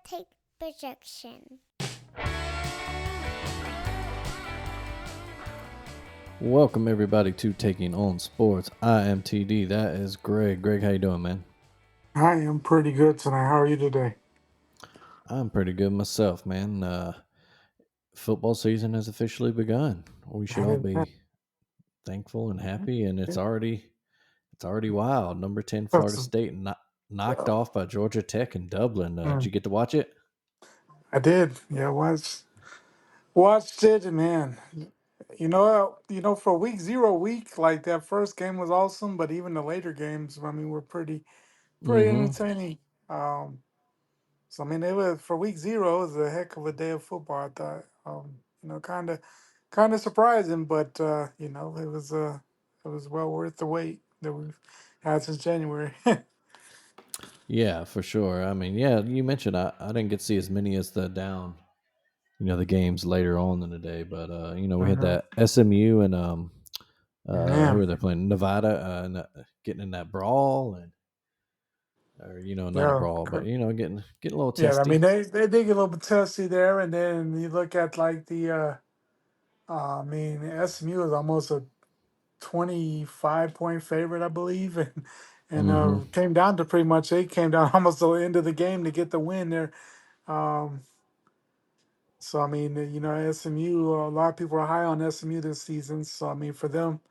take projection. Welcome everybody to Taking On Sports. I am TD. That is Greg. Greg, how you doing, man? I am pretty good tonight. How are you today? I'm pretty good myself, man. Football season has officially begun. We should That all is right. be thankful and happy, and it's already wild. Number 10 Florida That's- State knocked yeah. off by Georgia Tech in Dublin. Did Mm, you get to watch it? I did. Yeah, watched it, and man, for week 0 like that first game was awesome, but even the later games, I mean, were pretty Mm-hmm. entertaining. Um, so I mean, it was for week 0, it was a heck of a day of football. I thought, kind of surprising, but it was well worth the wait that we've had since January. Yeah, for sure. I mean, yeah, you mentioned I didn't get to see as many as the games later on in the day, but we had Mhm. that SMU and who are Man, they playing? Nevada, getting in that brawl, or not a yeah. brawl, but getting a little Yeah, I mean testy. they did get a little bit testy there, and then you look at like I mean SMU is almost a 25-point favorite, I believe, and Mm-hmm. came down to pretty much they came down almost to the end of the game to get the win there. Um, so I mean SMU, a lot of people are high on SMU this season. So I mean for them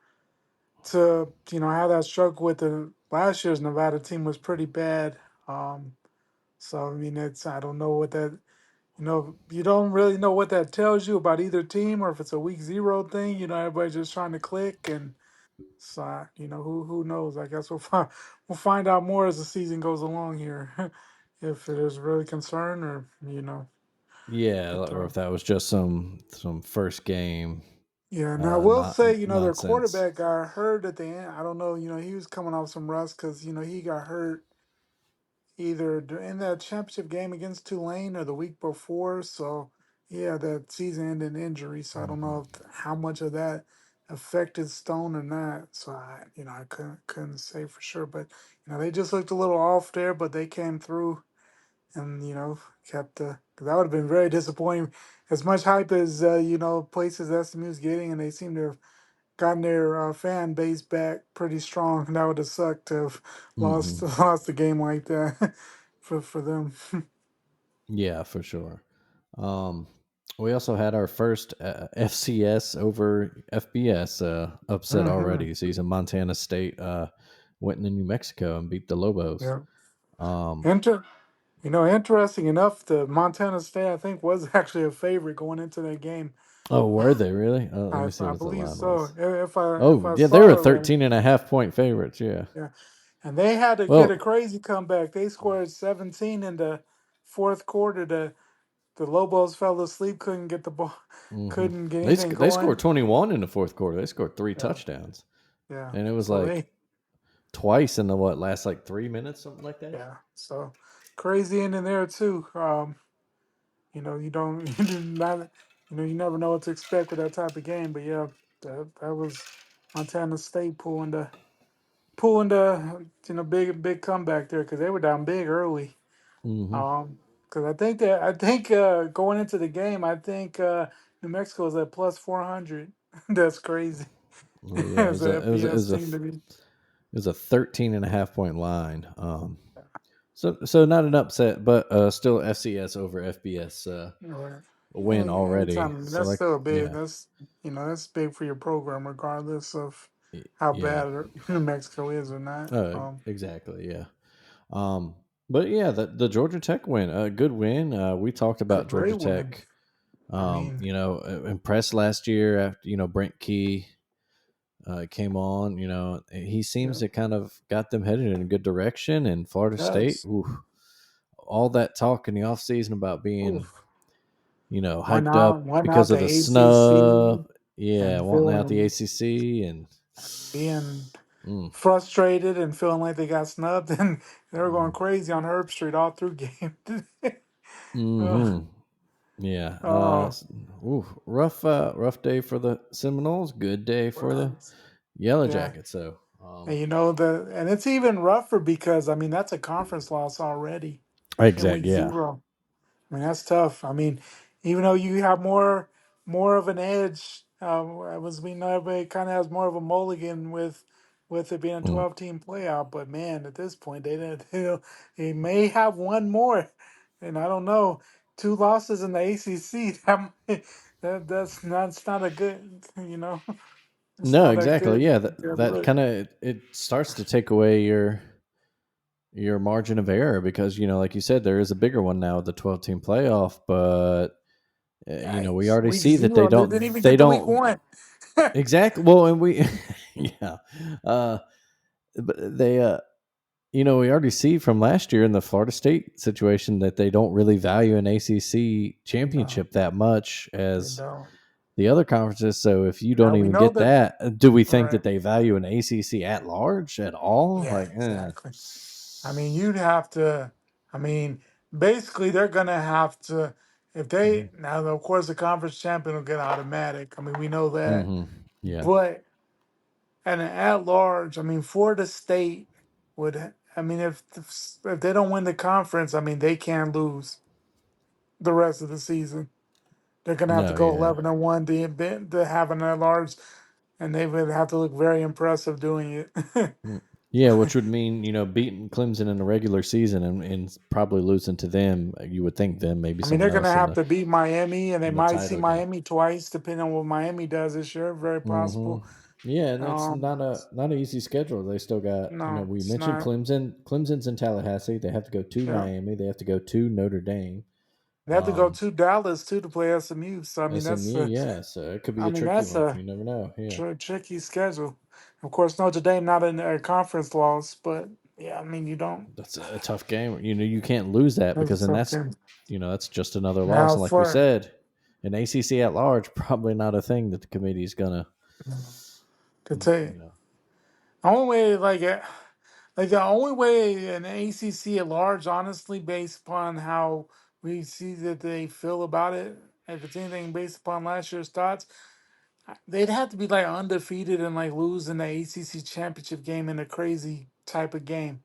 to have that struggle with the last year's Nevada team was pretty bad. So I mean it's I don't know what that. You don't really know what that tells you about either team, or if it's a week 0 thing. Everybody's just trying to click, and so who knows? I guess we'll find out more as the season goes along here, if it is really concern or Yeah, But or if that was just some first game, yeah, now I will not say, their nonsense. quarterback got hurt at the end. I don't know. He was coming off some rust because he got hurt either in that championship game against Tulane or the week before. So yeah, that season-ending injury. So I don't Hmm. know how much of that affected Stone or not. So I couldn't say for sure. But they just looked a little off there, but they came through and kept the. Cause that would have been very disappointing. As much hype as places SMU's getting, and they seem to have gotten their fan base back pretty strong. That would have sucked to have lost Hmm. lost a game like that for them. Yeah, for sure. Um, we also had our first FCS over FBS upset Hmm. already. Season Montana State went into New Mexico and beat the Lobos. Yeah. Um, Inter- Interesting enough, the Montana State I think was actually a favorite going into that game. oh, were they really? Let I me see I what the believe line so. was. If Oh, I yeah, they were saw it right. 13 and a half point favorites. Yeah. Yeah. And they had to get a Well, crazy comeback. They scored 17 in the fourth quarter. The Lobos fell asleep, couldn't get the ball, hmm couldn't get they anything they scored going. 21 in the fourth quarter. They scored three Yeah. touchdowns, Yeah. and it was So like they twice in the last like 3 minutes, something like that. Yeah, so crazy ending there too. You don't you do not you never know what to expect with that type of game. But yeah, that was Montana State pulling the big comeback there because they were down big early. Hmm. Because I think going into the game, I think New Mexico is at plus 400. That's crazy. Well, yeah, As a FBS team to be. it was a 13 and a half point line. So not an upset, but still FCS over FBS Right. a win And already. anytime So that's like, still a big yeah, that's big for your program regardless of how yeah, bad New Mexico is or not. exactly, yeah. Um, but yeah, the Georgia Tech win, a good win. We talked about Great Georgia win. Tech. I mean, Impressed last year after Brent Key came on. He seems yeah, to kind of got them headed in a good direction. And Florida State, yes. ooh, all that talk in the offseason about being Oof. hyped up Went because out of the the ACC snub. Yeah, and wanting out the feeling ACC and being mm, frustrated and feeling like they got snubbed and they were going mm, crazy on Herb Street all through game. uh, hmm yeah. oh, Rough day for the Seminoles. Good day for the Yellow yeah. Jackets. So And and it's even rougher because I mean that's a conference loss already in exact. week Yeah. 0. I mean, that's tough. I mean, even though you have more of an edge, as we know, everybody kind of has more of a mulligan with it being a Mm. 12 team playoff. But man, at this point, they didn't. They may have one more, and I don't know. Two losses in the ACC. That's not a good. It's No, not a exactly. good Yeah, good that look. kind of it starts to take away your margin of error because like you said, there is a bigger one now, the 12-team playoff, but we Yikes! already Week see that they zero. They didn't don't even they get to week don't one. exactly. Well, and we yeah, uh, but they we already see from last year in the Florida State situation that they don't really value an ACC No, championship that much they as don't. the other conferences. So if you don't Now we even know get that. that, do we think Right. that they value an ACC at large at all? Yeah, Like, exactly. I mean, you'd have to. I mean, basically, they're gonna have to. If they now, of course, the conference champion will get automatic. I mean, we know that. mm-hmm. Yeah, But and at large, I mean, Florida State would. I mean, if they don't win the conference, I mean, they can lose the rest of the season. They're gonna have to no, go yeah. 11-1 to have an at large, and they would have to look very impressive doing it. Mm. Yeah, which would mean beating Clemson in the regular season and probably losing to them. You would think them, maybe I mean, they're someone going to else have to beat Miami, and they in the might see title game. Miami twice, depending on what Miami does this year. Very Hmm. possible. Yeah, and that's Um, not an easy schedule. They still got no, we it's mentioned not. Clemson. Clemson's in Tallahassee. They have to go to Yeah, Miami. They have to go to Notre Dame. they have to go Um, to Dallas too to play SMU. So I mean, SMU, yeah. So it could be I a mean tricky that's one. a You never know. Yeah, tricky schedule. Of course, Notre Dame not in a conference loss, but yeah, I mean you don't. that's a tough game. You can't lose that because That's then a tough game. that's just another loss. Now And like we for said, an ACC at large probably not a thing that the committee's gonna to take you know. the only way like the only way an ACC at large, honestly, based upon how we see that they feel about it, if it's anything based upon last year's thoughts, they'd have to be like undefeated and like losing the ACC championship game in a crazy type of game,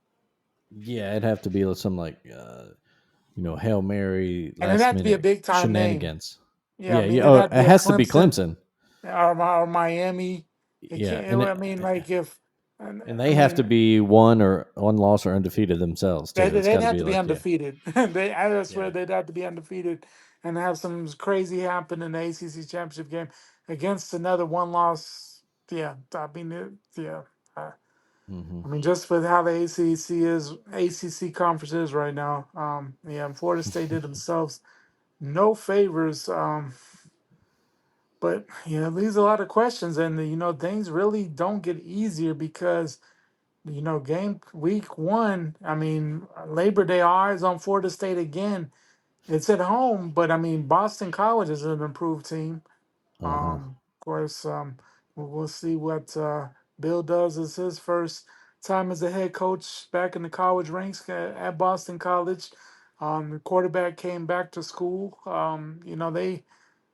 Yeah, it'd have to be some like Hail Mary and it'd last have to be a minute big time name. shenanigans. Yeah, I Yeah, mean yeah. it'd Oh, have it to be a has to be Clemson Clemson. or Miami. It Yeah, can't. I mean, like if, and I they have to mean, be one loss or undefeated themselves too. It's got they'd to have be to be like undefeated. I swear yeah. they'd have to be undefeated and have some crazy happen in the ACC championship game against another one loss. Yeah, I mean, yeah. Uh, Hmm. I mean, just with how the ACC conference is right now. Yeah, and Florida State did themselves no favors. But it leaves a lot of questions, and things really don't get easier because game week one, I mean, Labor Day, eyes on Florida State again. It's at home, but I mean, Boston College is an improved team. Uh-huh. Of course, we'll see what Bill does as his first time as a head coach back in the college ranks at Boston College. The quarterback came back to school. They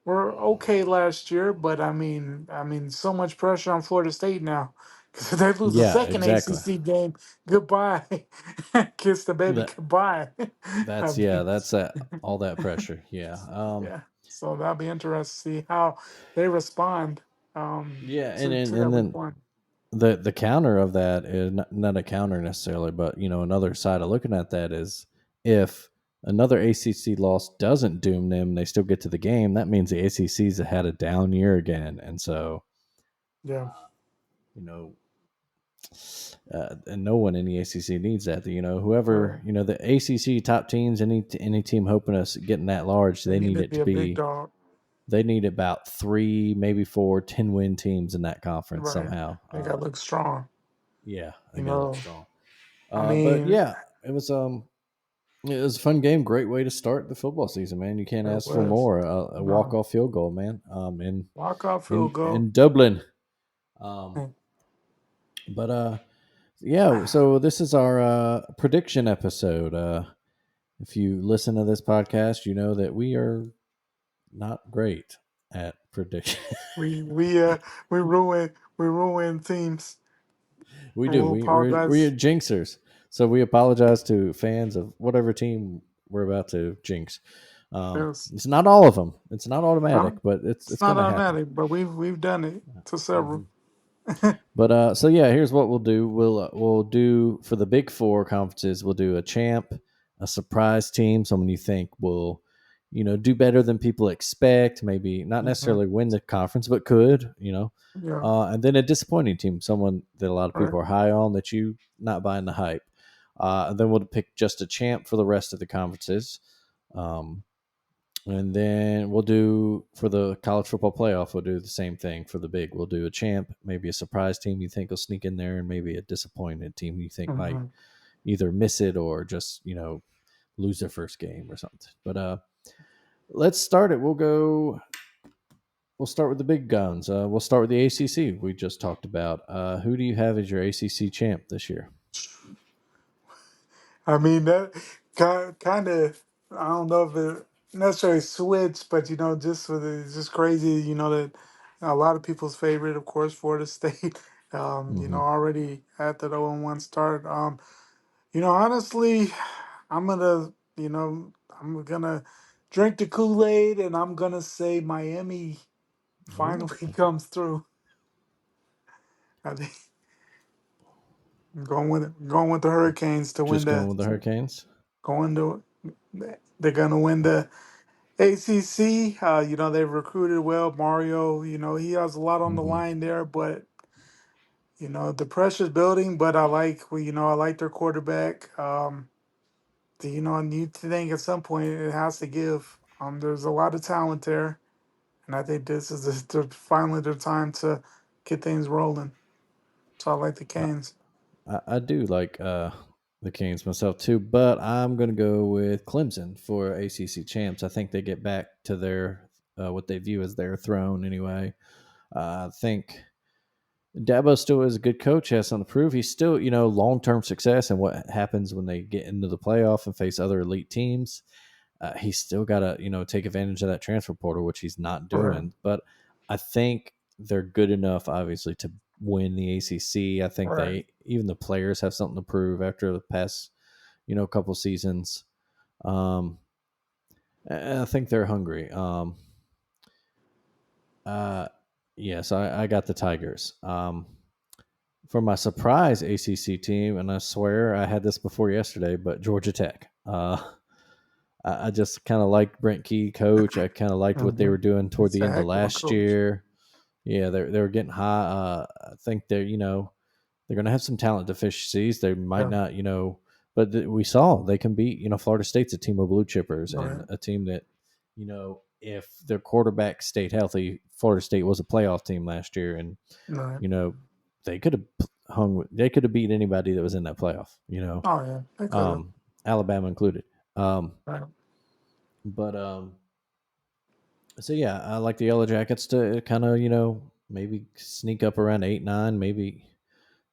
were okay last year, but I mean, so much pressure on Florida State now because if they lose the Yeah, second exactly. ACC game, goodbye, kiss the baby That goodbye. I that's mean, that's all that pressure. Yeah. yeah. So that'll be interesting to see how they respond Yeah, to that and week then one. the counter of that is not a counter necessarily, but another side of looking at that is if another ACC loss doesn't doom them, and they still get to the game. That means the ACC's had a down year again, and so Yeah, you know, and no one in the ACC needs that. right. Whoever the ACC top teams, any team hoping us getting that large, They they need need to it be to a big be. dog. They need about three, maybe four, 10-win teams in that conference Right. somehow. They got to look strong. Yeah, they You got to look know, strong. I But mean, yeah, it was a fun game. Great way to start the football season, man. You can't it ask for was more. A walk no off field goal, man. walk off field In goal. Dublin. Um, but yeah. So this is our prediction episode. If you listen to this podcast, you know that we are not great at prediction. We we uh we ruin teams. We And do. we'll We're apologize. jinxers. So we apologize to fans of whatever team we're about to jinx. Yes. It's not all of them. It's not automatic, No, but it's it's not going to happen. automatic, but we've done it to several. Mhm. But so yeah, here's what we'll do. We'll do for the big four conferences. We'll do a champ, a surprise team, someone you think will, do better than people expect. Maybe not Mhm. necessarily win the conference, but could. Yeah. And then a disappointing team, someone that a lot of Right. people are high on that you not buying the hype. And then we'll pick just a champ for the rest of the conferences. Um, and then we'll do for the college football playoff, we'll do the same thing for the big. We'll do a champ, maybe a surprise team you think will sneak in there, and maybe a disappointed team you think might Hmm. either miss it or just, lose their first game or something. But let's start it. We'll start with the big guns. We'll start with the ACC we just talked about. Who do you have as your ACC champ this year? I mean that kind of. I don't know if it necessarily switched, but just for the it's just crazy. That a lot of people's favorite, of course, Florida State. Mm-hmm. Already at the 0-1 start. Honestly, I'm gonna, I'm gonna drink the Kool-Aid, and I'm gonna say Miami Ooh, finally comes through. I think I'm going with the Hurricanes to win just going the with the Hurricanes. going to they're gonna win the ACC. They've recruited well. Mario, he has a lot on the Mm-hmm. line there, but the pressure's building. But I like, well, I like their quarterback. And you think at some point it has to give. There's a lot of talent there, and I think this is finally their time to get things rolling. So I like the Canes. I do like the Canes myself too, but I'm going to go with Clemson for ACC champs. I think they get back to their what they view as their throne anyway. I think Dabo still is a good coach, has something to prove. He's still, long term success and what happens when they get into the playoff and face other elite teams. He's still got to, take advantage of that transfer portal, which he's not Right. doing. But I think they're good enough, obviously, to win the ACC. I think Right. even the players have something to prove after the past, couple seasons. Um, and I think they're hungry. Uh, yes, I got the Tigers. For my surprise ACC team, and I swear I had this before yesterday, but Georgia Tech. I just kind of liked Brent Key, coach. I kind of liked what they Mm-hmm. were doing toward He's the a end of heck of a last coach. year. Yeah, they were getting high. I think they're going to have some talent deficiencies. They might Yeah. not, but we saw they can beat. Florida State's a team of blue chippers and Right. a team that, if their quarterback stayed healthy, Florida State was a playoff team last year, and Right. you know they could have they could have beat anybody that was in that playoff. Oh yeah, they could have. Um, Alabama included. Um, Right. but so yeah, I like the Yellow Jackets to kind of maybe sneak up around 8-9, maybe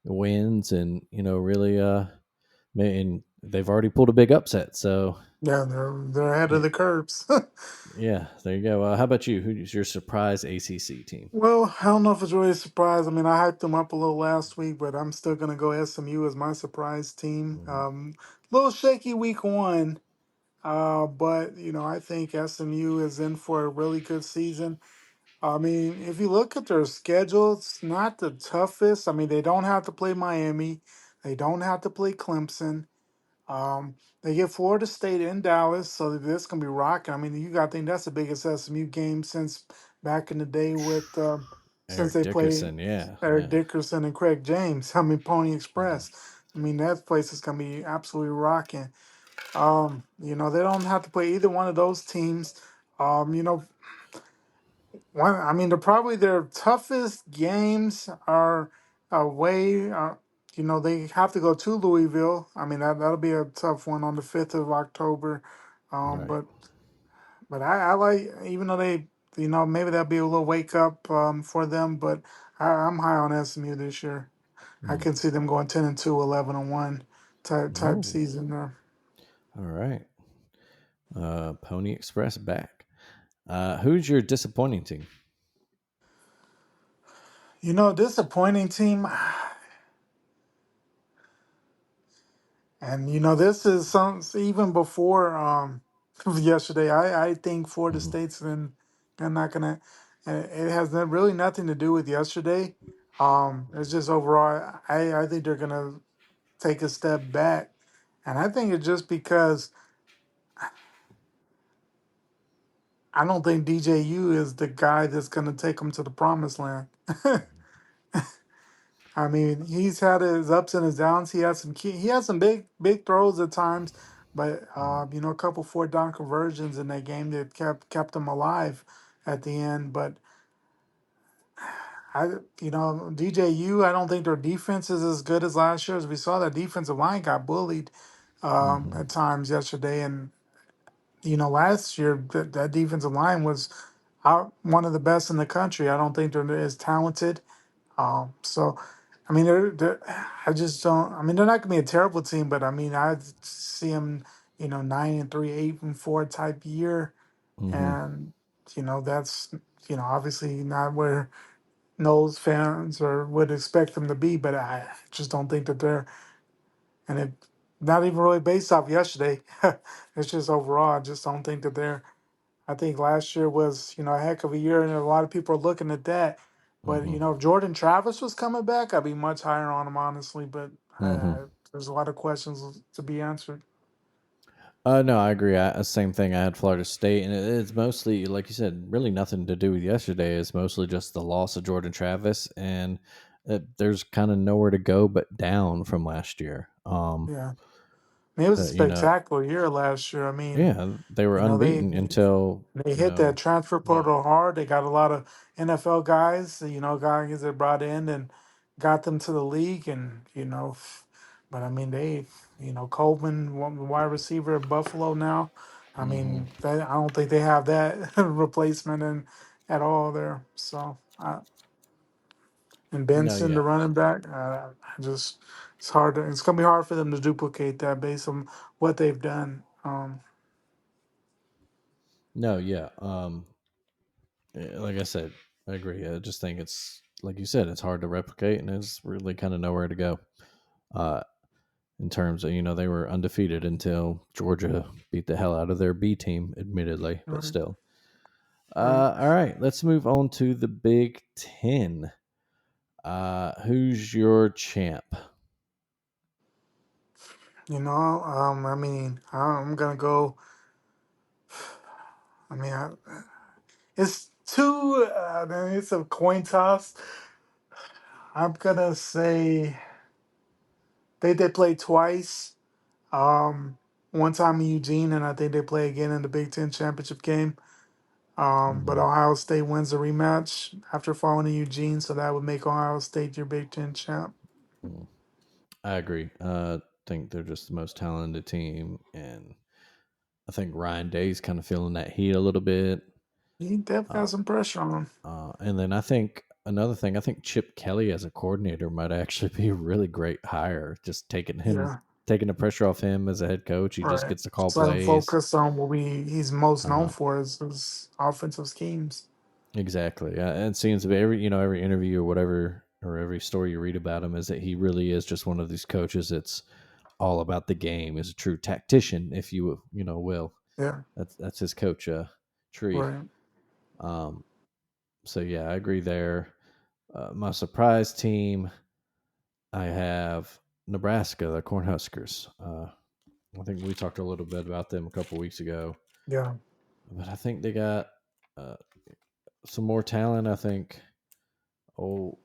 wins, and really and they've already pulled a big upset. So Yeah, they're ahead of y- the curves. yeah, there you go. How about you? Who's your surprise ACC team? Well, I don't know if it's really a surprise. I mean, I hyped them up a little last week, but I'm still gonna go SMU as my surprise team. Mhm. Little shaky week 1, but I think SMU is in for a really good season. I mean, if you look at their schedule, it's not the toughest. I mean, they don't have to play Miami, they don't have to play Clemson. They get Florida State in Dallas, so this gonna be rocking. I mean, you got to think that's the biggest SMU game since back in the day with since Eric they played Dickerson, yeah, Eric yeah. Dickerson and Craig James. I mean, Pony Mhm. Express. I mean, that place is gonna be absolutely rocking. They don't have to play either one of those teams. Um, you know, I mean, probably their toughest games are away. They have to go to Louisville. I mean, that'll be a tough one on the 5th of October. Um, Right. but I like, even though maybe that'll be a little wake up for them. But I'm high on SMU this year. I Mm. can see them going 10-2, 11-1 type Oh, season there. all right. Pony Express back. Who's your disappointing team? Disappointing team. And this is some even before. yesterday. I think Florida Hmm. State's been they're not gonna. It has really nothing to do with yesterday. It's just overall. I think they're gonna take a step back, and I think it's just because I don't think DJU is the guy that's gonna take them to the promised land. I mean, he's had his ups and his downs. He has some big throws at times, but a couple fourth down conversions in that game that kept him alive at the end. But DJU, I don't think their defense is as good as last year. As we saw, that defensive line got bullied Hmm. at times yesterday, and last year that defensive line was out one of the best in the country. I don't think they're as talented. So, I mean, I just don't. I mean, they're not gonna be a terrible team, but I mean, I see them, 9-3, 8-4 type year, Hmm. and that's obviously not where Knowles fans or would expect them to be. But I just don't think that they're, and it not even really based off yesterday. It's just overall, I just don't think that they're. I think last year was, a heck of a year, and a lot of people are looking at that. But Hmm. if Jordan Travis was coming back, I'd be much higher on him, honestly. But Hmm. there's a lot of questions to be answered. No, I agree. Same thing. I had Florida State, and it's mostly, like you said, really nothing to do with yesterday. It's mostly just the loss of Jordan Travis, and there's kind of nowhere to go but down from last year. Yeah, I mean, it was a But you know, spectacular year last year. I mean, yeah, they were they unbeaten until they hit that transfer yeah. portal hard. They got a lot of NFL guys, guys that brought in and got them to the league, and but I mean Coleman, wide receiver at Buffalo now. I Hmm. mean, I don't think they have that replacement in at all there. So, and No, Benson, the yeah, running back, I just it's gonna be hard for them to duplicate that based on what they've done. no, yeah. Like I said, I agree. I just think it's like you said, it's hard to replicate, and it's really kind of nowhere to go. Uh, in terms of they were undefeated until Georgia beat the hell out of their B team, admittedly, but Right, still. right. All right, let's move on to the Big Ten. Who's your champ? I mean, I'm gonna go. I mean, it's two. It's a coin toss. I'm gonna say they play twice. Um, One time in Eugene, and I think they play again in the Big Ten championship game. But Hmm. Ohio State wins the rematch after falling to Eugene, so that would make Ohio State your Big Ten champ. I agree. Think they're just the most talented team, and I think Ryan Day's kind of feeling that heat a little bit. He definitely Uh, has some pressure on him. and then I think another thing, I think Chip Kelly as a coordinator might actually be a really great hire. Just Yeah, taking the pressure off him as a head coach. He just right. gets to call Just let him plays. focus on what he's most known Uh, for is his offensive schemes. exactly. And it seems to be every interview or whatever, or every story you read about him is that he really is just one of these coaches that's all about the game. Is a true tactician, if you will. Yeah, That's his coach tree. right. Um, so yeah, I agree there. My surprise team, I have Nebraska, the Cornhuskers. I think we talked a little bit about them a couple weeks ago, Yeah, but I think they got uh, some more talent. I think. Oh,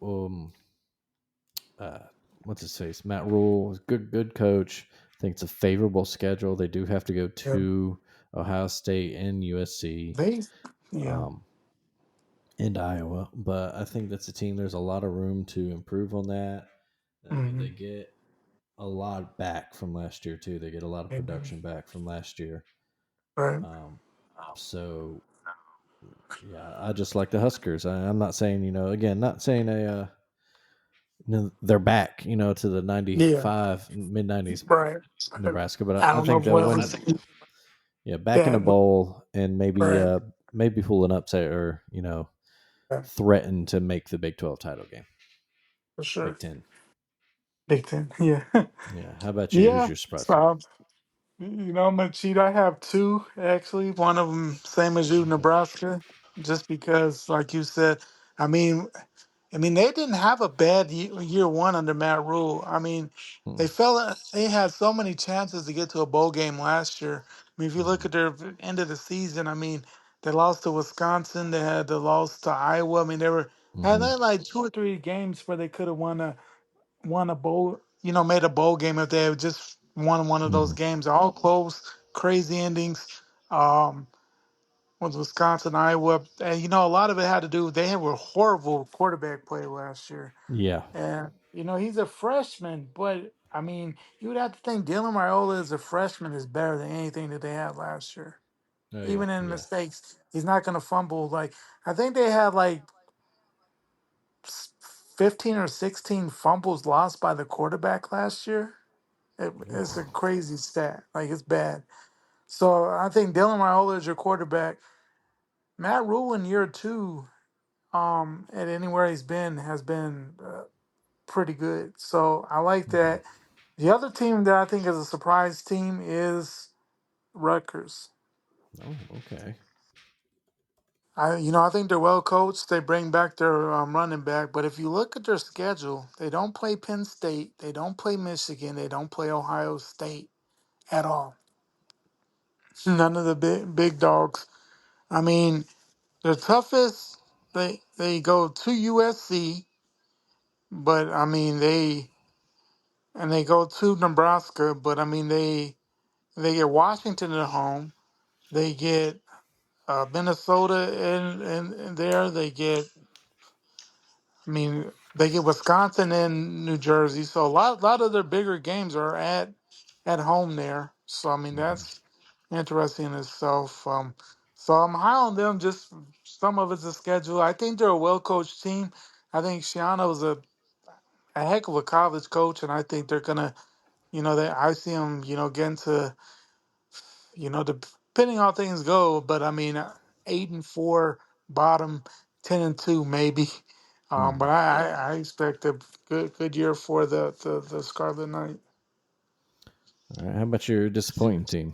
uh, what's his face? Matt Rule, is good coach. I think it's a favorable schedule. They do have to go yeah. to Ohio State and USC. They, yeah. Um, and Iowa, but I think that's a team. There's a lot of room to improve on that. They Mm-hmm. get a lot back from last year too. They get a lot of Amen. production back from last year. Right. Um, so yeah, I just like the Huskers. I'm not saying again, not saying they're back to the Yeah. '95 mid '90s Right. Nebraska, but I I don't know think if they'll well. win. Yeah, back in Yeah. a bowl and Right. maybe pull an upset or Yeah, threaten to make the Big 12 title game. for sure. Big 10. Big Ten. Yeah. Yeah. How about you? Who's Yeah. your surprise team? So You know, I'm gonna cheat. I have two actually. One of them, same as you, Okay. Nebraska. Just because, like you said, I mean, they didn't have a bad year one under Matt Rule. I mean, Hmm. they had so many chances to get to a bowl game last year. I mean, if you look Mhm. at their end of the season, I mean, they lost to Wisconsin. They had the loss to Iowa. I mean, they Mhm. had like two or three games where they could have won a bowl. You know, made a bowl game if they had just won one of those Mhm. games. All close, crazy endings. Um, with Wisconsin, Iowa, and you know, a lot of it had to do. They were horrible quarterback play last year. Yeah. And you know, he's a freshman, but I mean, you would have to think Dylan Raiola as a freshman is better than anything that they had last year. Oh yeah. Even in Yeah. mistakes, he's not going to fumble. Like I think they had like 15 or 16 fumbles lost by the quarterback last year. It's Oof. a crazy stat. Like it's bad. So I think Dylan Raiola is your quarterback. Matt Rule in year two, at anywhere he's been, has been pretty good. So I like Mhm. that. The other team that I think is a surprise team is Rutgers. Oh, okay. I think they're well coached. They bring back their running back, but if you look at their schedule, they don't play Penn State, they don't play Michigan, they don't play Ohio State at all. None of the big dogs. I mean, the toughest they go to USC, but I mean they go to Nebraska, but I mean they get Washington at home. They get Minnesota in there. They get Wisconsin and New Jersey. So lot of their bigger games are at home there. So I mean, Mhm. that's interesting in itself. So I'm high on them. Just some of it's a schedule. I think they're a well coached team. I think Shiano was a heck of a college coach, and I think they're gonna, I see them, getting to, depending on how things go. But I mean, 8-4, bottom 10-2 maybe. But Mhm. I expect a good year for the Scarlet Knight. All right. How about your disappointing team?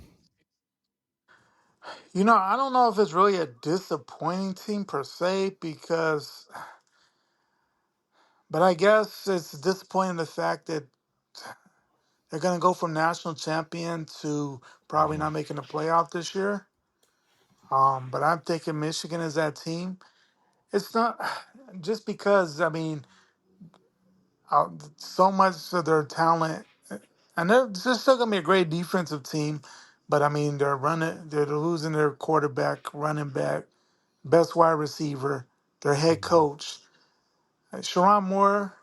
I don't know if it's really a disappointing team per se but I guess it's disappointing the fact that they're going to go from national champion to probably Mhm. not making the playoff this year. But I'm thinking Michigan is that team. It's not just because I mean, so much of their talent, and they're still going to be a great defensive team. But I mean, they're losing their quarterback, running back, best wide receiver, their head Mhm. coach. Sharon Moore,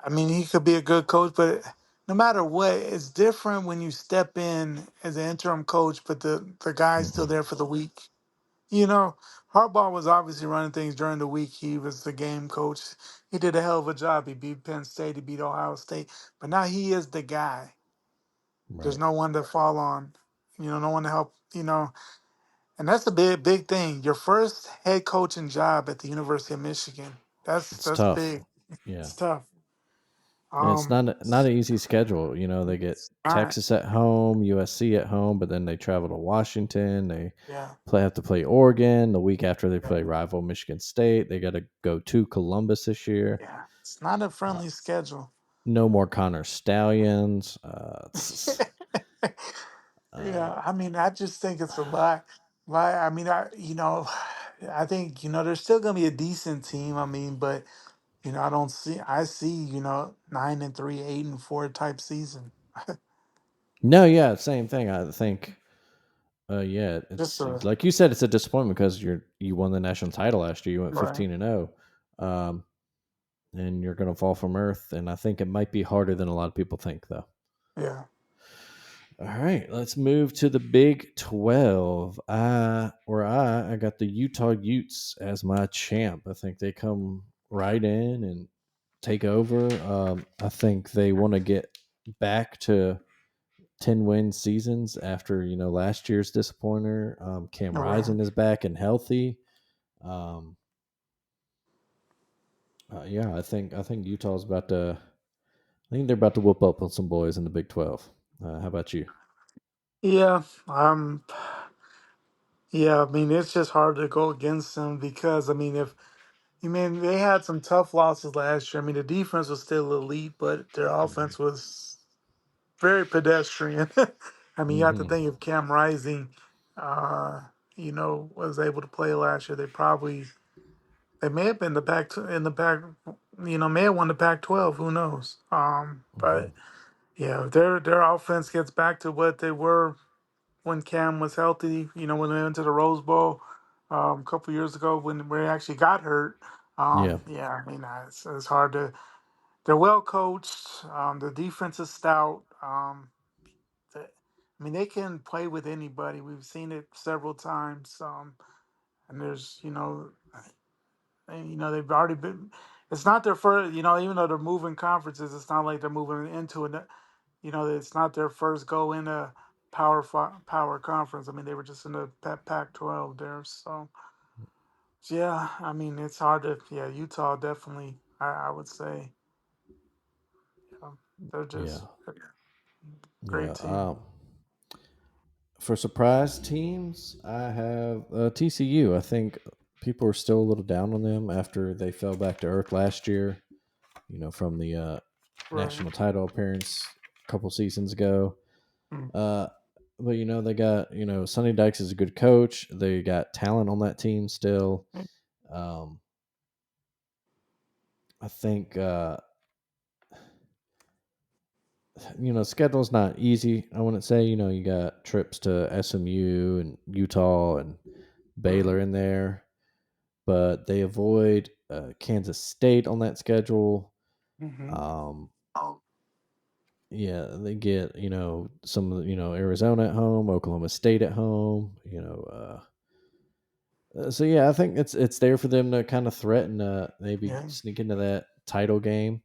I mean, he could be a good coach, but no matter what, it's different when you step in as an interim coach, but the guy's still Mhm. there for the week. You know, Harbaugh was obviously running things during the week. He was the game coach. He did a hell of a job. He beat Penn State, he beat Ohio State, but now he is the guy. There's Right. no one to fall on, no one to help, and that's a big thing. Your first head coaching job at the University of Michigan. It's That's tough. big. Yeah. It's tough. And it's Um, not an easy schedule. They get all right. Texas at home, USC at home, but then they travel to Washington. They Yeah. have to play Oregon the week after they Yeah. play rival Michigan State. They got to go to Columbus this year. Yeah. It's not a Uh, friendly schedule. no more Connor Stallions. Uh, Yeah, I mean, I just think it's a lot. I mean, I think there's still gonna be a decent team. I mean, but I don't see. I see 9-3, 8-4 type season. no, yeah, same thing. I think. Yeah, Just it's a like you said, it's a disappointment because you won the national title last year. You went right. 15-0, and you're going to fall from earth. And I think it might be harder than a lot of people think, though. Yeah. All right, let's move to the Big 12. I got the Utah Utes as my champ. I think they come right in and take over. I think they want to get back to 10-win seasons after last year's disappointer. Cam All right. Rising is back and healthy. Um, yeah, I think Utah's about to. I think they're about to whoop up on some boys in the Big 12. How about you? Yeah, yeah. I mean, it's just hard to go against them because I mean, if you mean they had some tough losses last year. I mean, the defense was still elite, but their offense was very pedestrian. I mean, you have to Mm-hmm. think if Cam Rising, uh, was able to play last year, they may have been in the back, may have won the Pac-12. Who knows? Mm-hmm. But yeah, if their offense gets back to what they were when Cam was healthy. When they went to the Rose Bowl a couple years ago when he actually got hurt. Yeah. Yeah, I mean, it's hard to. They're well coached. The defense is stout. I mean, they can play with anybody. We've seen it several times. And there's, they've already been. It's not their first. Even though they're moving conferences, it's not like they're moving into it. It's not their first go in a power conference. I mean, they were just in the Pac-12 there. So yeah, I mean, it's hard to. Yeah, Utah definitely. I would say they're Yeah. just a great Yeah. team. For surprise teams, I have TCU. I think people are still a little down on them after they fell back to earth last year. From the Right. national title appearance a couple seasons ago. Mm. Uh, but they got Sonny Dykes is a good coach. They got talent on that team still. Um, I think schedule's not easy. I wouldn't say you got trips to SMU and Utah and Right. Baylor in there, but they avoid Kansas State on that schedule. Mm-hmm. Um, Oh. yeah, they get some of Arizona at home, Oklahoma State at home. So yeah, I think it's there for them to kind of threaten maybe Yeah. sneak into that title game.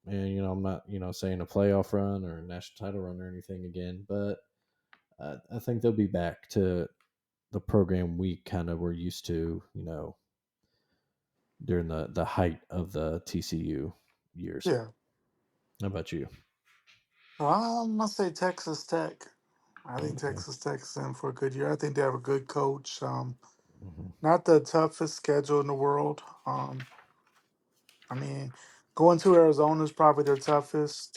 And I'm not saying a playoff run or a national title run or anything again, but I think they'll be back to the program we kind of were used to, during the height of the TCU years. Yeah. How about you? I must say Texas Tech. I think Okay. Texas Tech's in for a good year. I think they have a good coach. Hmm. Not the toughest schedule in the world. I mean, going to Arizona is probably their toughest.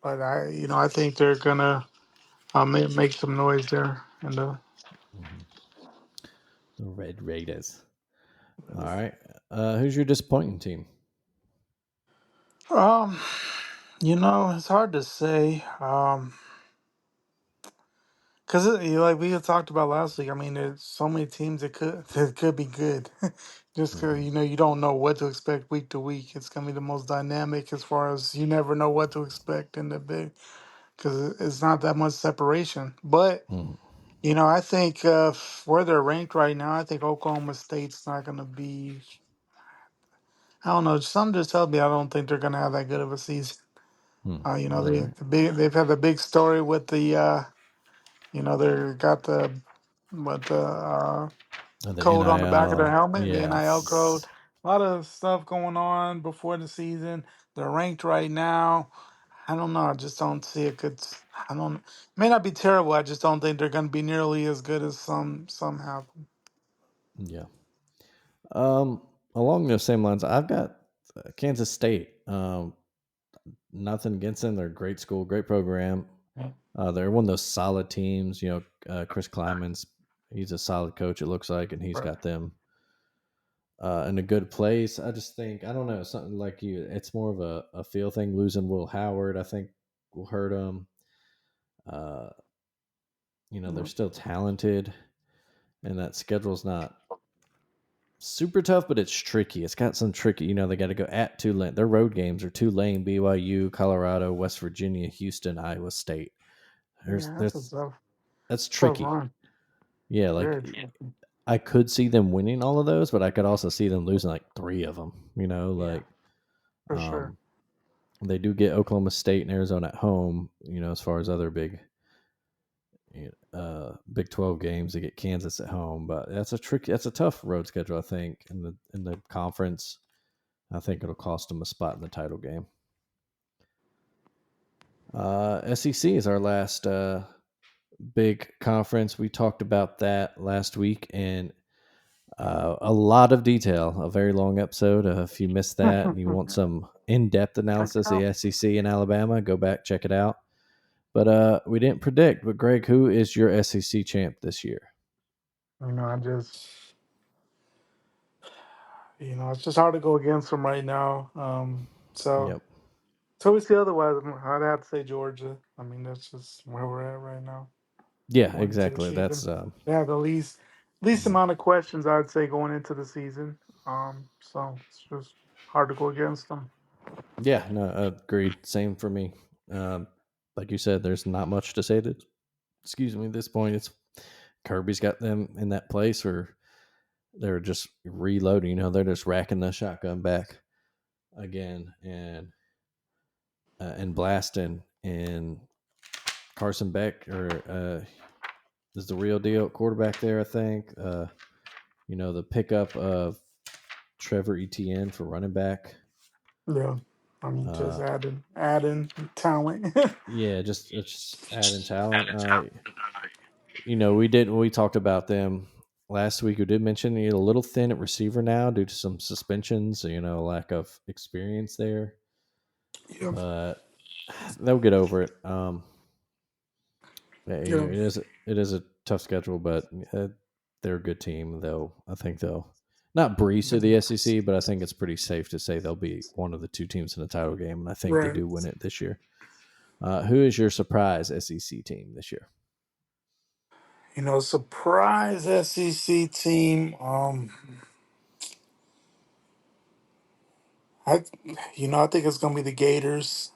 But I think they're gonna make some noise there. And Hmm. The Red Raiders. All right. Who's your disappointing team? um, it's hard to say. Because like we had talked about last week. I mean, there's so many teams that could be good. Just because Hmm. you don't know what to expect week to week. It's gonna be the most dynamic as far as you never know what to expect in the big because it's not that much separation. But Hmm. I think where they're ranked right now, I think Oklahoma State's not gonna be. I don't know. Some just tells me I don't think they're gonna have that good of a season. Hmm. All They right. they've had the big story with the they got the And the code on the back of their NIL. helmet, the NIL code. Yes. A lot of stuff going on before the season. They're ranked right now. I don't know. I just don't see a good. I don't. It may not be terrible. I just don't think they're going to be nearly as good as some have. Yeah. Along those same lines, I've got Kansas State. Nothing against them. They're a great school, great program. Yeah. They're one of those solid teams. Chris Kleiman's he's a solid coach. It looks like, and he's Right. got them in a good place. I just think I don't know something like you. It's more of a feel thing. Losing Will Howard, I think, will hurt them. Uh, they're Mm. still talented, and that schedule's not super tough, but it's tricky. It's got some tricky. They got to go at Tulane. Their road games are Tulane, BYU, Colorado, West Virginia, Houston, Iowa State. There's Yeah, that's a there's that's tough tricky. run. Yeah, Very like tricky. I could see them winning all of those, but I could also see them losing like three of them. Yeah, Like for sure. um, they do get Oklahoma State and Arizona at home. As far as other Big 12 games, they get Kansas at home, but that's a tough road schedule. I think in the conference, I think it'll cost them a spot in the title game. SEC is our last big conference. We talked about that last week in a lot of detail, a very long episode. If you missed that and you want some in-depth Check it analysis of out. the SEC in Alabama, go back, check it out. But we didn't predict. But Greg, who is your SEC champ this year? I just, it's just hard to go against them right now. So Yep. till we see otherwise, I'd have to say Georgia. I mean, that's just where we're at right now. Yeah, Going into the exactly. season, That's they have the least amount of questions, I'd say, going into the season. So it's just hard to go against them. yeah. No, agreed. Same for me. Um, like you said, there's not much to say that. Excuse me. At this point, it's Kirby's got them in that place where they're just reloading. They're just racking the shotgun back again and blasting. And Carson Beck is the real deal at quarterback there. I think. The pickup of Trevor Etienne for running back. Yeah, I mean, just Uh, adding talent. yeah, just it's adding talent. We talked about them last week. We did mention a little thin at receiver now due to some suspensions. Lack of experience there, Yeah, but they'll get over it. yeah, It is a tough schedule, but they're a good team. I think they'll not breeze through the SEC, but I think it's pretty safe to say they'll be one of the two teams in the title game, and I think they right. do win it this year. Who is your surprise SEC team this year? Surprise SEC team. I, I think it's gonna be the Gators.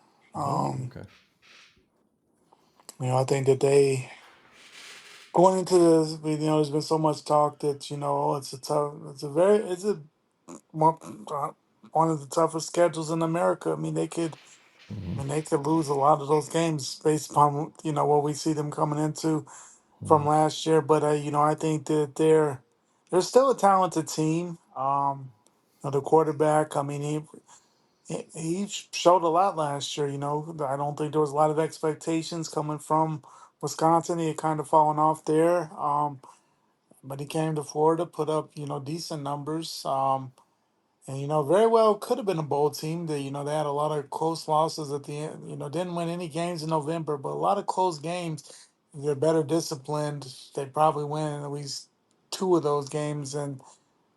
Oh, Um, okay. I think that they going into this. There's been so much talk that it's a one, one of the toughest schedules in America. Hmm. they could lose a lot of those games based upon what we see them coming into from Hmm. last year. But I think that they're still a talented team. The quarterback, I mean, he showed a lot last year. I don't think there was a lot of expectations coming from Wisconsin. He had kind of fallen off there. But he came to Florida, put up decent numbers. And very well could have been a bowl team. They had a lot of close losses at the end. Didn't win any games in November, but a lot of close games. If they're better disciplined, they probably win at least two of those games, and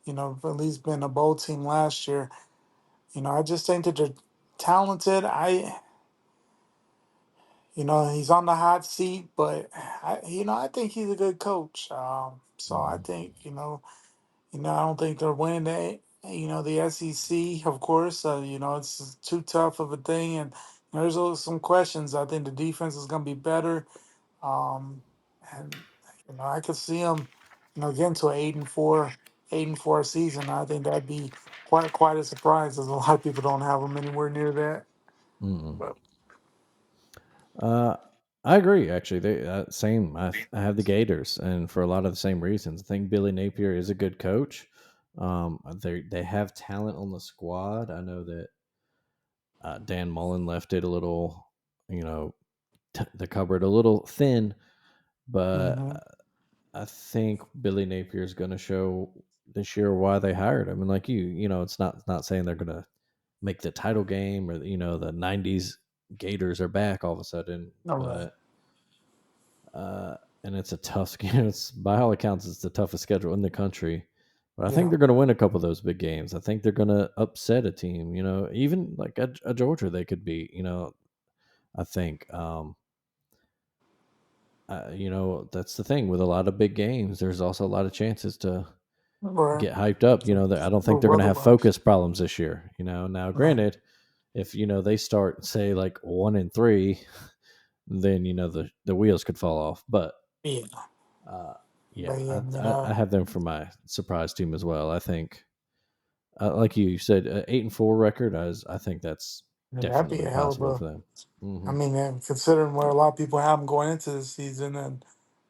at least been a bowl team last year. I just think that they're talented. He's on the hot seat, but I think he's a good coach. So I Hmm. think I don't think they're winning the SEC, of course. It's too tough of a thing, and there's some questions. I think the defense is going to be better, and I could see them, getting to an 8-4 season. I think that'd be quite a surprise, as a lot of people don't have them anywhere near that. Hmm. But Uh, I agree. Actually, same. I have the Gators, and for a lot of the same reasons. I think Billy Napier is a good coach. They have talent on the squad. I know that Dan Mullen left it a little, you know, the cupboard a little thin, but hmm I think Billy Napier is going to show this year why they hired him. And like it's not saying they're going to make the title game or the '90s Gators are back all of a sudden, all right, but and it's a tough game. It's by all accounts, it's the toughest schedule in the country. But I think yeah, they're going to win a couple of those big games. I think they're going to upset a team. Even like a Georgia, they could beat. I think. That's the thing with a lot of big games. There's also a lot of chances to right. get hyped up. To I don't think prove they're going to have otherwise, focus problems this year. Now right? granted, if they start say like 1-3, then the wheels could fall off. But Yeah, uh, yeah, but yeah, I have them for my surprise team as well. I think, like you said, 8-4 record. I think that's that'd be definitely a hell of possible a. for them. I Hmm. mean, considering where a lot of people have him going into the season, and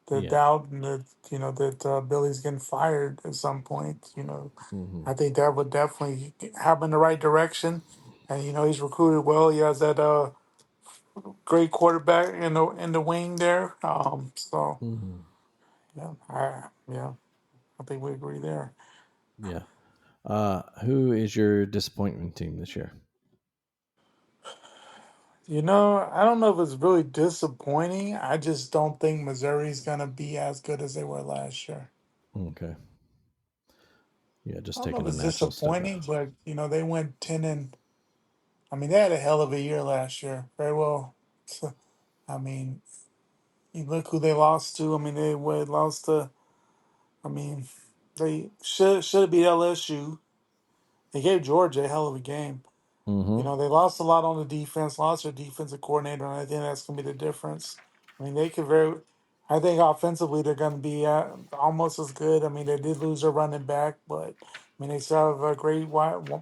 the Yeah. doubt, and that Billy's getting fired at some point, Hmm. I think that would definitely have him in the right direction. And he's recruited well. He has that great quarterback in the wing there. So Hmm. yeah, I think we agree there. Yeah. Who is your disappointment team this year? I don't know if it's really disappointing. I just don't think Missouri's gonna be as good as they were last year. Okay. Yeah, I just don't know taking if a it's natural step back. disappointing, but they went 10 and. I mean, they had a hell of a year last year. Very well. So, I mean, you look who they lost to. I mean, lost to. I mean, they should have beat LSU. They gave Georgia a hell of a game. Mm-hmm. They lost a lot on the defense, lost their defensive coordinator, and I think that's going to be the difference. I mean, they could I think offensively they're going to be almost as good. I mean, they did lose their running back, but I mean, they still have a great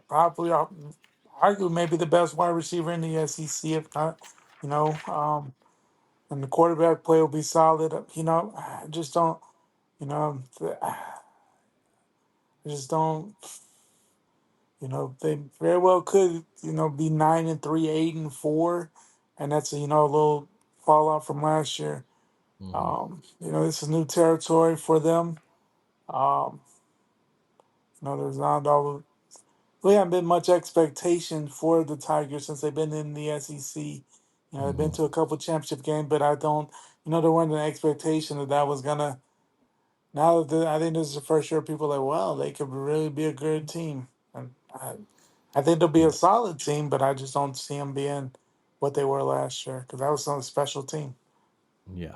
probably argue maybe the best wide receiver in the SEC, if not, you know, um, and the quarterback play will be solid. I just don't, I just don't. They very well could, be 9-3, 8-4, and that's a little fall off from last year. Mm-hmm. This is new territory for them. Um, there's not all really haven't been much expectation for the Tigers since they've been in the SEC. They've been Mm-hmm. to a couple championship games, but I don't, there wasn't an expectation that was gonna. Now that I think this is the first year people are like, well, they could really be a good team, and I think they'll be a Yeah. solid team, but I just don't see them being what they were last year because that was some special team. Yeah.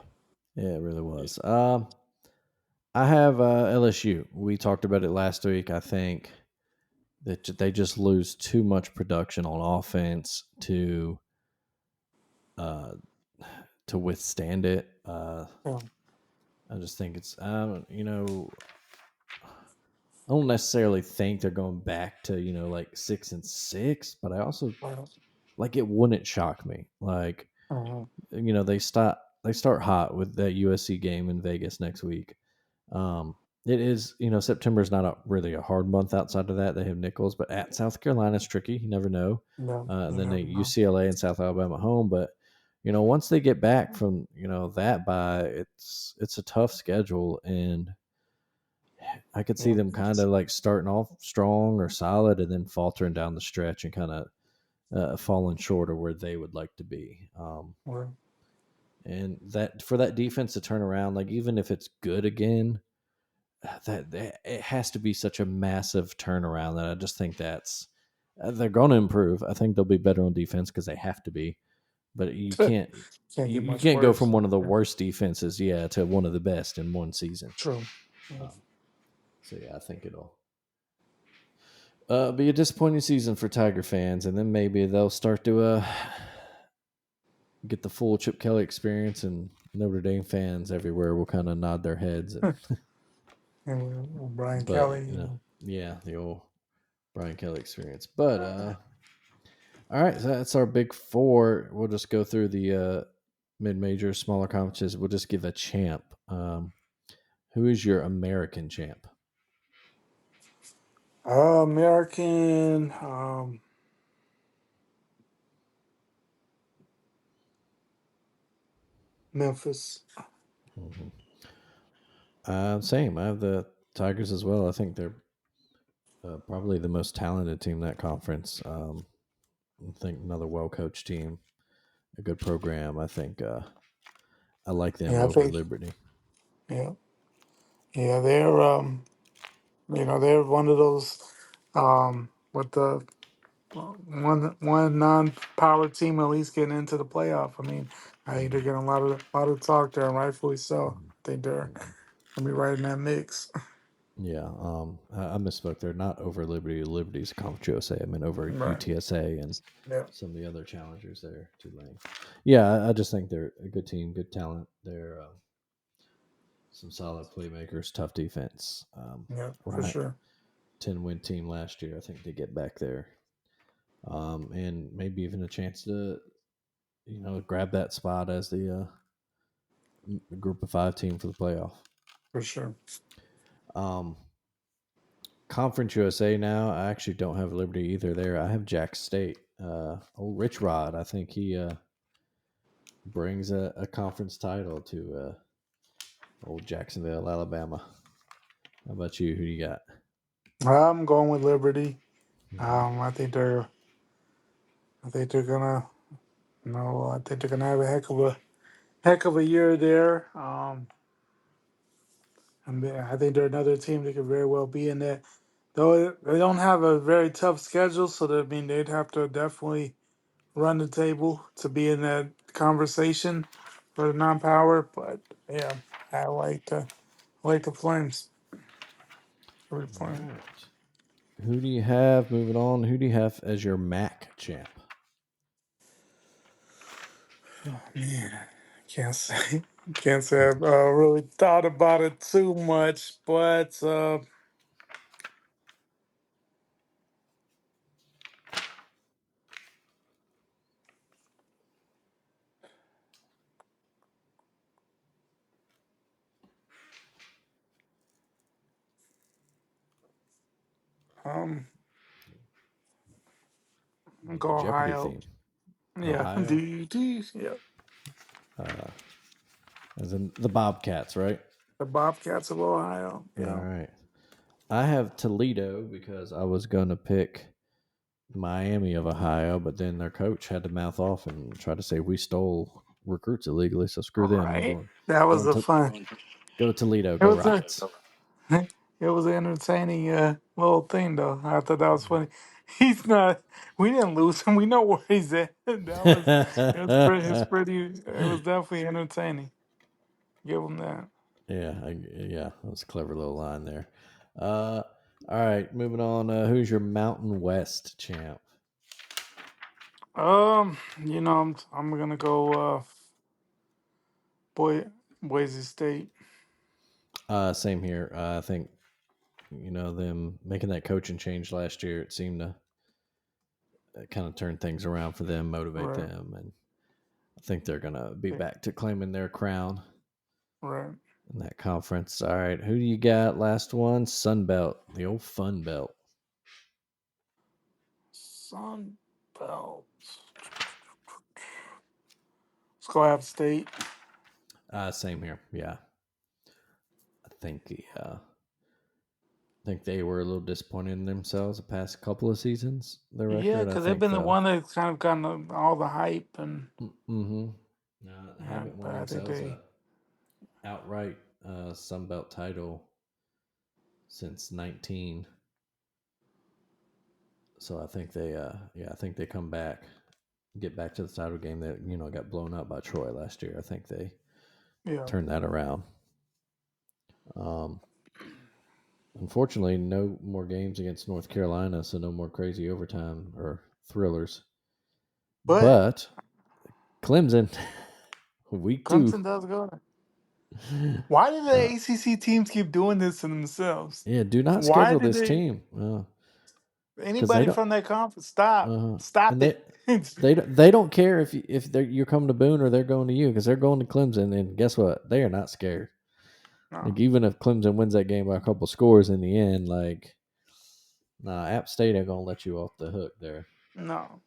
Yeah, it really was. I have LSU. We talked about it last week. I think that they just lose too much production on offense uh, to withstand it. Yeah, I just think it's I don't necessarily think they're going back to like 6-6, but I also right. like it wouldn't shock me. Like Mhm. they start hot with that USC game in Vegas next week. Um, it is September is not really a hard month outside of that. They have Nichols, but at South Carolina is tricky. You never know. No, And you then they never know. UCLA and South Alabama at home, but once they get back from that by it's a tough schedule, and I could see Yeah, them kind of like starting off strong or solid and then faltering down the stretch and kind of falling short of where they would like to be. right. And that for that defense to turn around, like even if it's good again, that it has to be such a massive turnaround that I just think they're going to improve. I think they'll be better on defense because they have to be. But you can't Can't you, get you much can't go from worse. one of the Yeah, worst defenses, to one of the best in one season. true. Yeah. Um, so yeah, I think it'll be a disappointing season for Tiger fans, and then maybe they'll start to get the full Chip Kelly experience, and Notre Dame fans everywhere will kind of nod their heads. And And Brian but Kelly. yeah, the old Brian Kelly experience. But all right, so that's our big four. We'll just go through the mid-major, smaller conferences. We'll just give a champ. Who is your American champ? American. Memphis. Mhm. Same. I have the Tigers as well. I think they're probably the most talented team in that conference. I think another well-coached team, a good program. I think I like them Yeah, I over think. Liberty. Yeah, yeah. They're one of those. With the one non-power team at least getting into the playoff. I mean, I think they're Mhm. getting a lot of talk there, and rightfully so. Mhm. I think they're Mhm. gonna be right in that mix. Yeah, I misspoke. They're not over Liberty. Liberty's Conference USA. I meant over Right. UTSA and Yeah. some of the other challengers there. Tulane. Yeah, I just think they're a good team, good talent. They're some solid playmakers, tough defense. Yeah. For Right, sure. 10-win team last year. I think they get back there, and maybe even a chance to grab that spot as the group of 5 team for the playoff. For sure. Um, Conference USA now. I actually don't have Liberty either. There, I have Jack State. Old Rich Rod. I think brings a conference title to old Jacksonville, Alabama. How about you? Who do you got? I'm going with Liberty. Mhm. I think they're gonna, no, I think they're gonna have a heck of a year there. I think they're another team that could very well be in that. Though they don't have a very tough schedule, so that, I mean, they'd have to definitely run the table to be in that conversation for the non-power. But yeah, I like the Flames. For the All Flames. right. Who do you have? Moving on. Who do you have as your MAC champ? Man, can't say can't say I've really thought about it too much, but um, I'll The go Jeopardy Ohio. theme. Yeah, Ohio, yeah. uh, as in the Bobcats, right? The Bobcats of Ohio. All Yeah, right. I have Toledo because I was going to pick Miami of Ohio, but then their coach had to mouth off and try to say we stole recruits illegally. So screw all them. I'm right. That was going a to fun. go Toledo. It Go was a Rockets. it was an entertaining little thing though. I thought that was funny. He's not. We didn't lose him. We know where he's at. That was it was pretty. It's pretty. It was definitely entertaining. Give him that. Yeah, that was a clever little line there. Uh, all right, moving on. Who's your Mountain West champ? I'm gonna go Boy Boise State. Same here. I think them making that coaching change last year. It seemed to kind of turn things around for them, motivate Right, them, and I think they're gonna be yeah, back to claiming their crown right. in that conference. All right, who do you got? Last one, Sun Belt, the old Fun Belt. Sun Belt. Let's go App State. Same here. Yeah, I think they were a little disappointed in themselves the past couple of seasons. Their Yeah, record, I because they've think. been the one that's kind of gotten all the hype and Mm-hmm. yeah, Haven't but won I think themselves they a outright Sun Belt title since 19. So I think I think they come back, get back to the title game that got blown out by Troy last year. I think they yeah turned that around. Um, Unfortunately, no more games against North Carolina, so no more crazy overtime or thrillers. but But Clemson, week 2. Clemson does go there. Why do the ACC teams keep doing this to themselves? Yeah, do not Why schedule did this they? team because they Anybody don't. from that conference, stop, And stop it. they don't care if you're coming to Boone or they're going to you because they're going to Clemson, and guess what? They are not scared. No, Like even if Clemson wins that game by a couple scores in the end, like nah, App State ain't gonna let you off the hook there. no.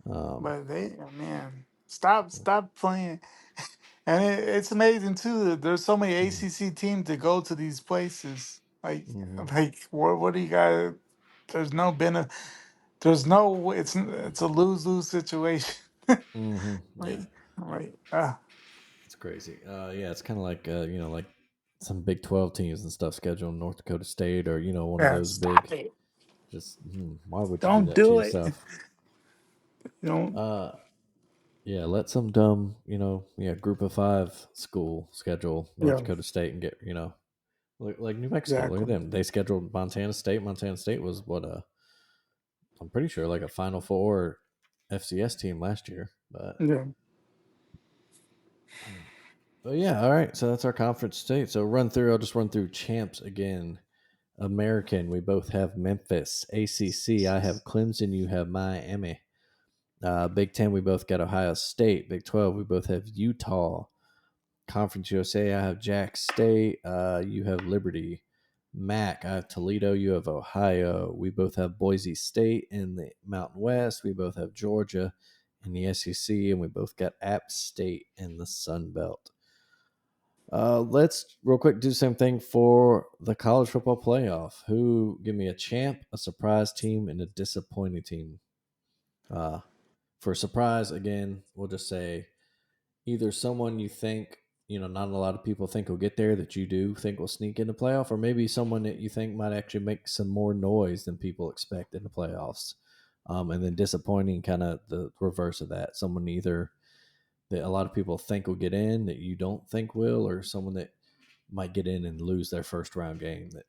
Um, But man, stop playing. And it's amazing too that there's so many ACC teams that go to these places. mhm, What do you got? There's no benefit. There's no. It's a lose lose situation. yeah, like like it's crazy. Yeah, it's kind of like like some Big 12 teams and stuff scheduled North Dakota State or one of yeah. those Stop big. it. Just why would you do Don't that to do it. yourself? You know. Uh, Yeah, let some dumb, group of 5 school schedule North Yeah. Dakota State and get, like New Mexico. Look at Exactly. them. They scheduled Montana State. Montana State was I'm pretty sure like a Final Four FCS team last year. Yeah. But yeah, all right. So that's our conference state. So I'll just run through champs again. American, we both have Memphis. ACC, I have Clemson. You have Miami. Big Ten, we both got Ohio State. Big 12, we both have Utah. Conference USA, I have Jack State. You have Liberty. Mac, I have Toledo. You have Ohio. We both have Boise State in the Mountain West. We both have Georgia in the SEC, and we both got App State in the Sun Belt. Let's real quick do the same thing for the college football playoff. Who give me a champ, a surprise team, and a disappointing team? For a surprise, again, we'll just say either someone you think, not a lot of people think will get there that you do think will sneak in the playoff, or maybe someone that you think might actually make some more noise than people expect in the playoffs. And then disappointing, kind of the reverse of that. Someone either that a lot of people think will get in that you don't think will, or someone that might get in and lose their first round game that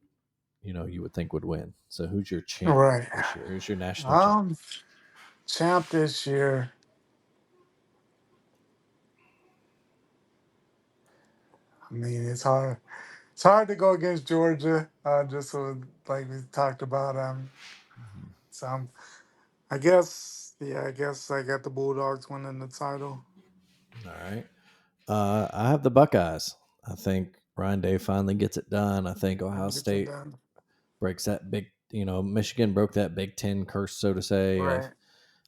you would think would win. So who's your champ Right. this year? Who's your national champ? Champ this year. I mean, it's hard. It's hard to go against Georgia. Just so, like we talked about. So I guess, I guess I got the Bulldogs winning the title. All right. I have the Buckeyes. I think Ryan Day finally gets it done. I think Ohio Gets it State done. breaks that big, Michigan broke that Big Ten curse, so to say, of Right.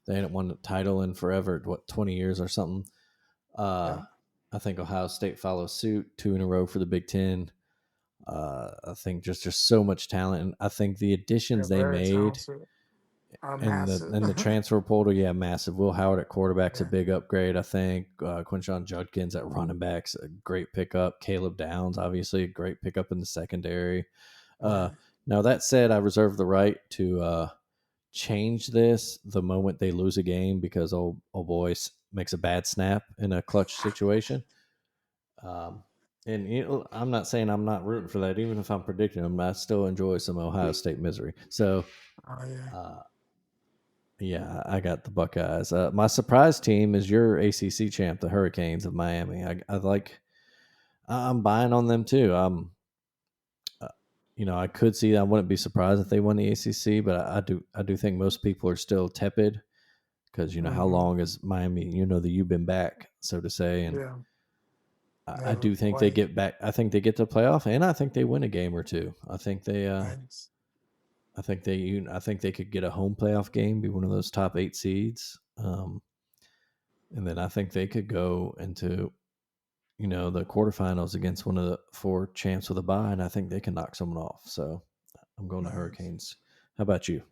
they hadn't won the title in forever, 20 years or something. Yeah. I think Ohio State follows suit, 2 in a row for the Big Ten. I think just so much talent, and I think the additions They're they very made talented. Are and the massive. and the transfer portal, yeah, massive. Will Howard at quarterback's a Yeah. big upgrade, I think. Quinshon Judkins at running backs, a great pickup. Caleb Downs, obviously, a great pickup in the secondary. Uh, Right. Now that said, I reserve the right to change this the moment they lose a game because old boy makes a bad snap in a clutch situation. Um, and I'm not saying I'm not rooting for that, even if I'm predicting them. I still enjoy some Ohio State misery. So, Oh yeah. uh, yeah, I got the Buckeyes. My surprise team is your ACC champ, the Hurricanes of Miami. I'm buying on them too. Uh, I could see. I wouldn't be surprised if they won the ACC, but I do think most people are still tepid because how Hmm. long is Miami? The you've been back, so to say, and Yeah. I Never do think they quite. get back. I think they get to the playoff, and I think they win a game or two. I think they. Nice. I think they could get a home playoff game, be one of those top 8 seeds, and then I think they could go into the quarterfinals against one of the 4 champs with a bye, and I think they can knock someone off. So I'm going to Nice. Hurricanes. How about you?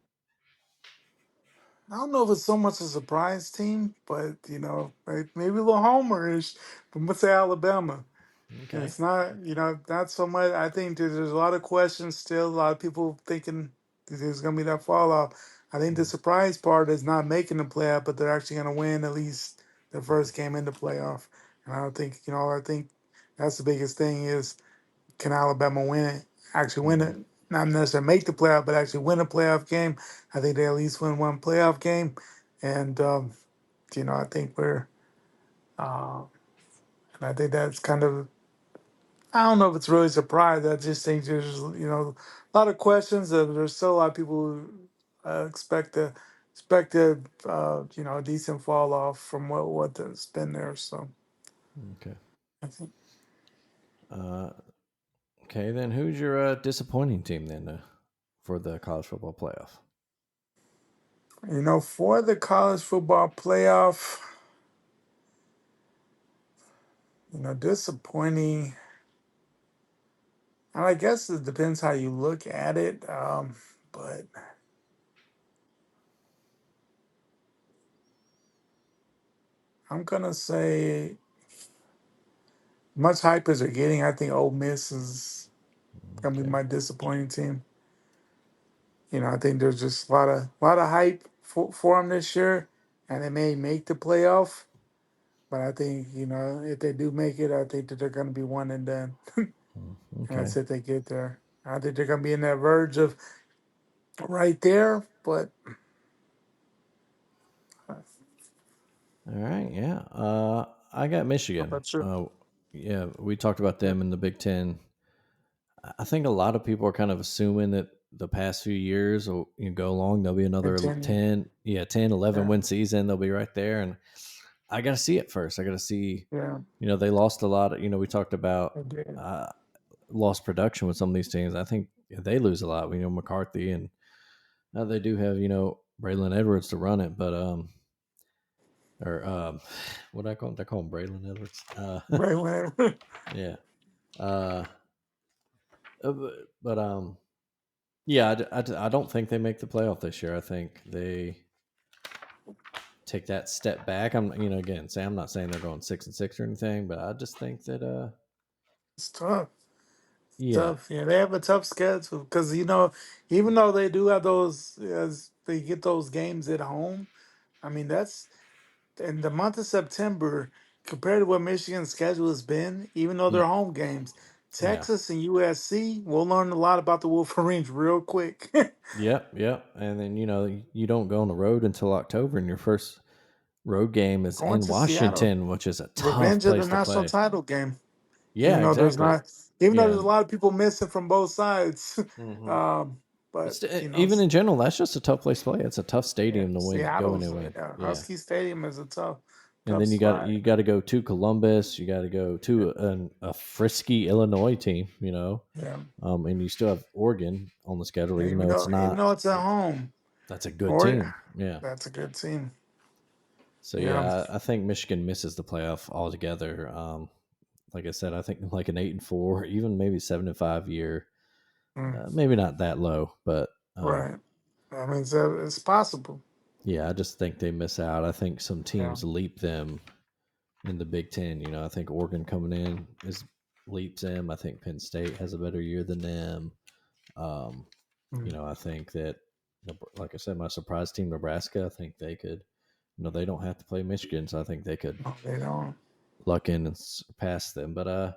I don't know if it's so much a surprise team, but maybe a little homerish. But I'm gonna say Alabama. And Okay. it's not, not so much. I think that there's a lot of questions still. A lot of people thinking that there's going to be that fall off. I think the surprise part is not making the playoff, but they're actually going to win at least the first game in the playoff. And I don't think, I think that's the biggest thing is can Alabama win it? Actually win Mm-hmm. it? Not necessarily make the playoff, but actually win a playoff game. I think they at least win one playoff game. And, I think uh, and I think that's kind of I don't know if it's really a surprise. I just think there's a lot of questions. There's still a lot of people who expect a decent fall off from what has been there. So Okay. I think Uh, okay, then who's your disappointing team then for the college football playoff? for the college football playoff, disappointing. And I guess it depends how you look at it. But I'm gonna say much hype as they're getting. I think Ole Miss is gonna be Okay. my disappointing team. I think there's just a lot of hype for them this year, and they may make the playoff. But I think if they do make it, I think that they're going to be one and done. And Okay. that's if they get there. I think they're going to be in that verge of right there. But how All right. Yeah. I got Michigan. about you? Yeah, we talked about Yeah, them in the Big Ten. I think a lot of people are kind of assuming that the past few years will go along. There'll be another continue. 10, 10, 11 Yeah, win season. They'll be right there. And I got to see it first. I got to see, yeah, they lost a lot. We talked about they did. uh, lost production with some of these teams. I think they lose a lot. McCarthy and they do have, Braylon Edwards to run it. But or what I call him? I call him Braylon Edwards. Right, whenever. Yeah. Uh, but yeah, I don't think they make the playoff this year. I think they take that step back. Again, I'm not saying they're going 6-6 or anything, but I just think that It's tough. yeah, Tough. Yeah, they have a tough schedule because even though they do have those, as they get those games at home. I mean, that's in the month of September compared to what Michigan's schedule has been. Even though mm, they're home games, yeah, Texas and USC, we'll learn a lot about the Wolverines real quick. yep. And then you don't go on the road until October, and your first road game is Going in to Seattle, Washington, which is a tough revenge of the place to national play. title game. Yeah, Even though there's exactly. not, even though Yeah, there's a lot of people missing from both sides, hmm um, but even in general, that's just a tough place to play. It's a tough yeah, stadium to go in Seattle's and win. Yeah. Husky Stadium is a tough, And tough then spot. you got to go to Columbus. You got to go to a frisky Illinois team. Yeah, And you still have Oregon on the schedule, yeah, even though it's even not. though it's at home, That's a good or team. Yeah. that's a good team. So Yeah. yeah, I think Michigan misses the playoff altogether. Like I said, I think like an 8-4, even maybe 7-5 year. Mm, Maybe not that low, but right. I mean, it's possible. yeah, I just think they miss out. I think some Yeah. teams leap them in the Big Ten. I think Oregon coming in is leaps them. I think Penn State has a better year than them. Um, Mm. I think that, like I said, my surprise team, Nebraska, I think they could, they don't have to play Michigan, so I think they could No, they don't. luck in and pass them. But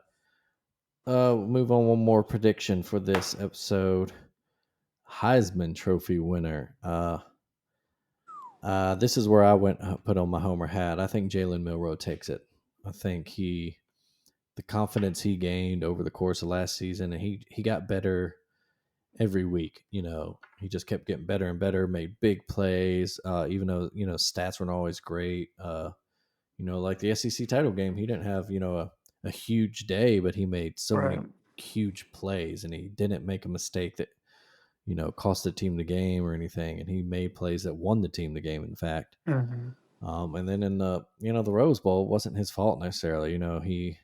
we'll move on one more prediction for this episode. Heisman Trophy winner. This is where I went put on my homer hat. I think Jalen Milroe takes it. I think the confidence he gained over the course of last season, and he got better every week. He just kept getting better and better, made big plays, even though stats weren't always great. Like the SEC title game, he didn't have a huge day, but he made so Right. many huge plays, and he didn't make a mistake that cost the team the game or anything. And he made plays that won the team the game. In fact, Hmm. and then in the Rose Bowl, it wasn't his fault necessarily. He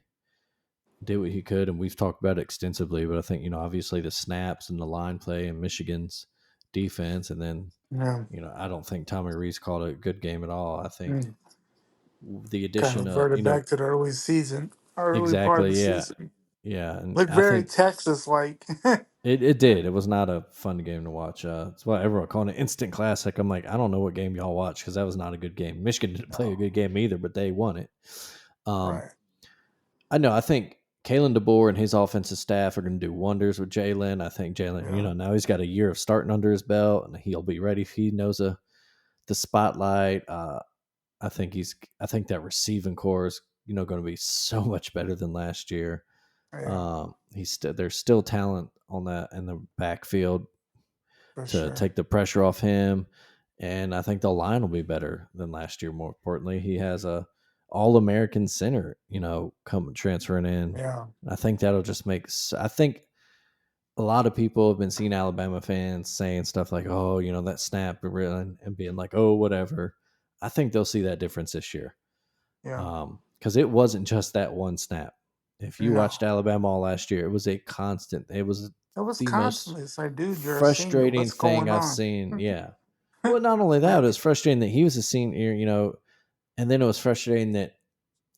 did what he could, and we've talked about it extensively. But I think obviously the snaps and the line play and Michigan's defense, and then Yeah. I don't think Tommy Rees called a good game at all. I think Mm. the Kind addition of of reverted back to the early season, early part of the exactly, yeah, season. yeah, and Looked I very think Texas like. it did. It was not a fun game to watch. That's why everyone calling it instant classic. I'm like, I don't know what game y'all watch because that was not a good game. Michigan didn't play a No. good game either, but they won it. Um, Right. I know. I think Kalen DeBoer and his offensive staff are going to do wonders with Jalen. I think Jalen, Yeah. now he's got a year of starting under his belt, and he'll be ready if he knows the spotlight. I think that receiving core is going to be so much better than last year. Yeah. There's still talent on that in the backfield For to sure. take the pressure off him, and I think the line will be better than last year. More importantly, he has a All American center, coming transferring in. Yeah. I think that'll just make. I think a lot of people have been seeing Alabama fans saying stuff like, "Oh, that snap," and being like, "Oh, whatever." I think they'll see that difference this year, Yeah. because it wasn't just that one snap. If you No. watched Alabama all last year, it was a constant. It was It was the most constantly. It's like, dude, you're a senior. frustrating What's thing going I've on? seen. Yeah. Well, not only that, it was frustrating that he was a senior, and then it was frustrating that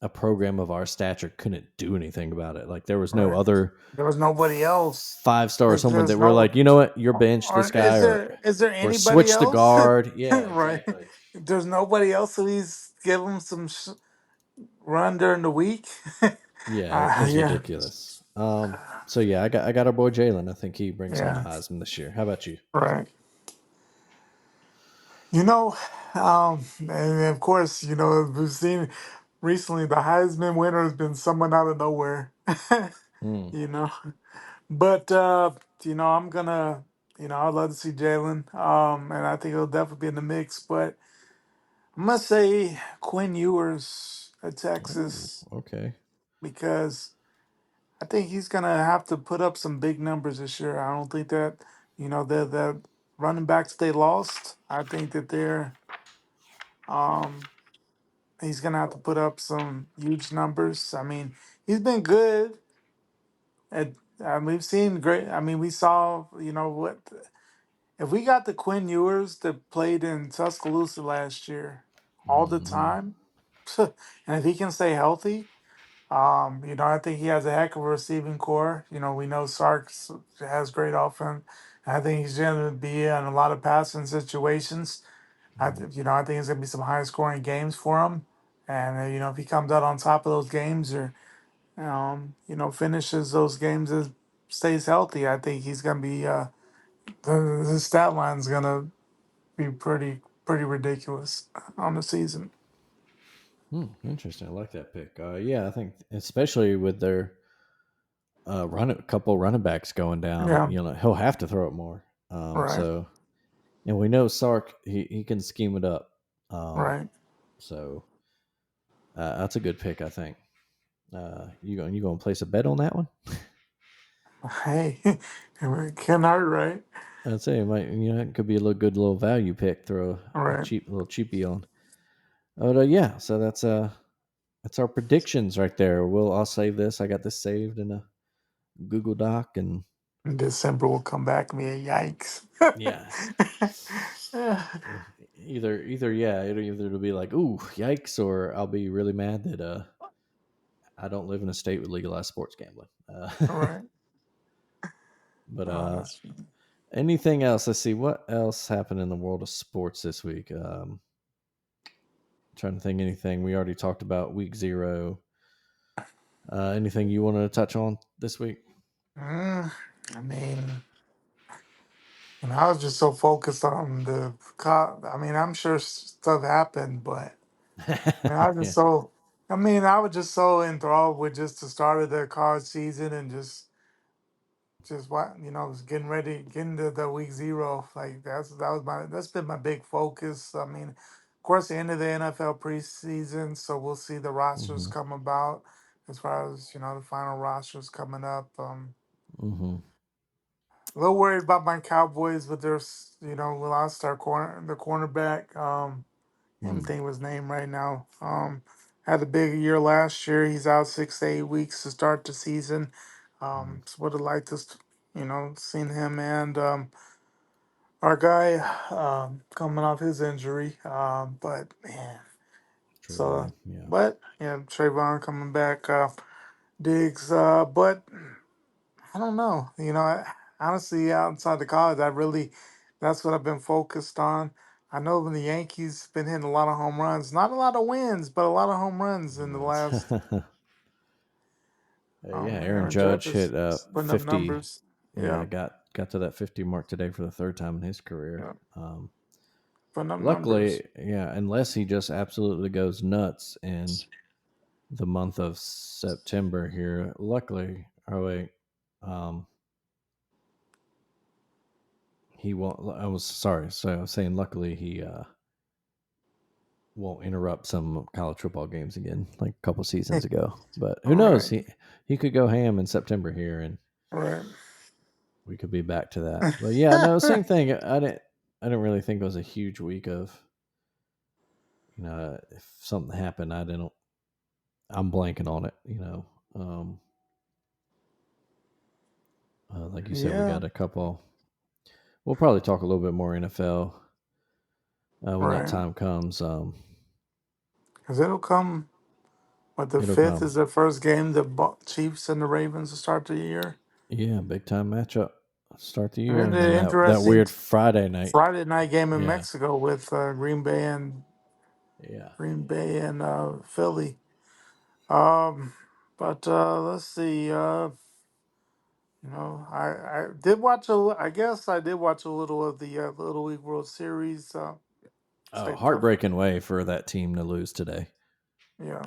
a program of our stature couldn't do anything about it. Like there was no Right. other There was nobody else. 5-star or someone that There's were no. like, you know what, you're bench Or this guy, is there or anybody switch the else? guard. Yeah, Right. exactly. There's nobody else who he's give him some run during the week. Yeah, it was Yeah. ridiculous. So yeah, I got our boy Jalen. I think he brings home the Yeah. Heisman this year. How about you? Right. You know, and of course, we've seen recently the Heisman winner has been someone out of nowhere. Mm, you know, but I'm gonna, I'd love to see Jalen, and I think he'll definitely be in the mix. But I must say Quinn Ewers at oh, Texas okay. because I think he's gonna have to put up some big numbers this year. I don't think that the running backs they lost. I think that they're um he's gonna have to put up some huge numbers. I mean, he's been good. At, we've seen great. I mean, we saw what if we got the Quinn Ewers that played in Tuscaloosa last year all the Hmm. time, and if he can stay healthy. I think he has a heck of a receiving core. We know Sarks has great offense. I think he's going to be in a lot of passing situations. I think it's going to be some high scoring games for him. And if he comes out on top of those games or finishes those games and stays healthy, I think he's going to be his stat line's going to be pretty ridiculous on the season. Interesting. I like that pick. Yeah, I think especially with their couple running backs going down, Yeah, he'll have to throw it more. right, And we know Sark he can scheme it up. Um, right. so that's a good pick, I think. You gonna place a bet on that one? Hey, Ken Hart, right? I'd say it might. It could be a good little value pick. Throw a Right. cheap little cheapie on. But yeah, so that's our predictions right there. I'll save this. I got this saved in a Google Doc, and In December will come back and be a yikes. yeah, it'll be like ooh yikes, or I'll be really mad that I don't live in a state with legalized sports gambling. All right. But Oh, that's anything else? Let's see what else happened in the world of sports this week. Trying to think anything. We already talked about week 0. Anything you wanted to touch on this week? I mean, I was just so focused on the cop. I mean, I'm sure stuff happened, but I was just Yeah. so. I was just so enthralled with just the start of the college season and just what was getting ready, getting to the week 0. Like that's been my big focus. I mean, of course, the end of the NFL preseason, so we'll see the rosters Hmm. come about as far as the final rosters coming up. Hmm. A little worried about my Cowboys with their, we lost the cornerback. Can't Mm. think of his name right now. Had a big year last year. He's out 6 to 8 weeks to start the season. So would have liked to, seen him and our guy coming off his injury. But man, so Trayvon. Yeah. but yeah, Trayvon coming back. Diggs. But I don't know. Honestly, outside the college, that's what I've been focused on. I know when the Yankees been hitting a lot of home runs, not a lot of wins, but a lot of home runs in the Runs. last. Yeah, Aaron Aaron Judge Judge hit is putting up 50. numbers. Yeah, Yeah, got to that 50 mark today for the third time in his career. yeah, putting up numbers. Luckily, yeah, unless he just absolutely goes nuts in the month of September here. Luckily, oh wait, um, he won't. I was sorry, so I was saying luckily he won't interrupt some college football games again, like a couple seasons ago. But who All knows? right, He could go ham in September here, and all right. we could be back to that. But yeah, no, same thing. I didn't really think it was a huge week of if something happened, I'm blanking on it. Like you said, we Yeah, got a couple. We'll probably talk a little bit more NFL when that right. time comes. Because it'll come. But the It'll fifth come. is the first game. The Chiefs and the Ravens to start the year. Yeah, big time matchup. Start the And year, then and then the that interesting weird Friday night. Friday night game in Yeah, Mexico with yeah. Green Bay and Philly. Um, but let's see. I did watch I guess I did watch a little of the Little League World Series. Oh, Say tough. heartbreaking way for that team to lose today. Yeah,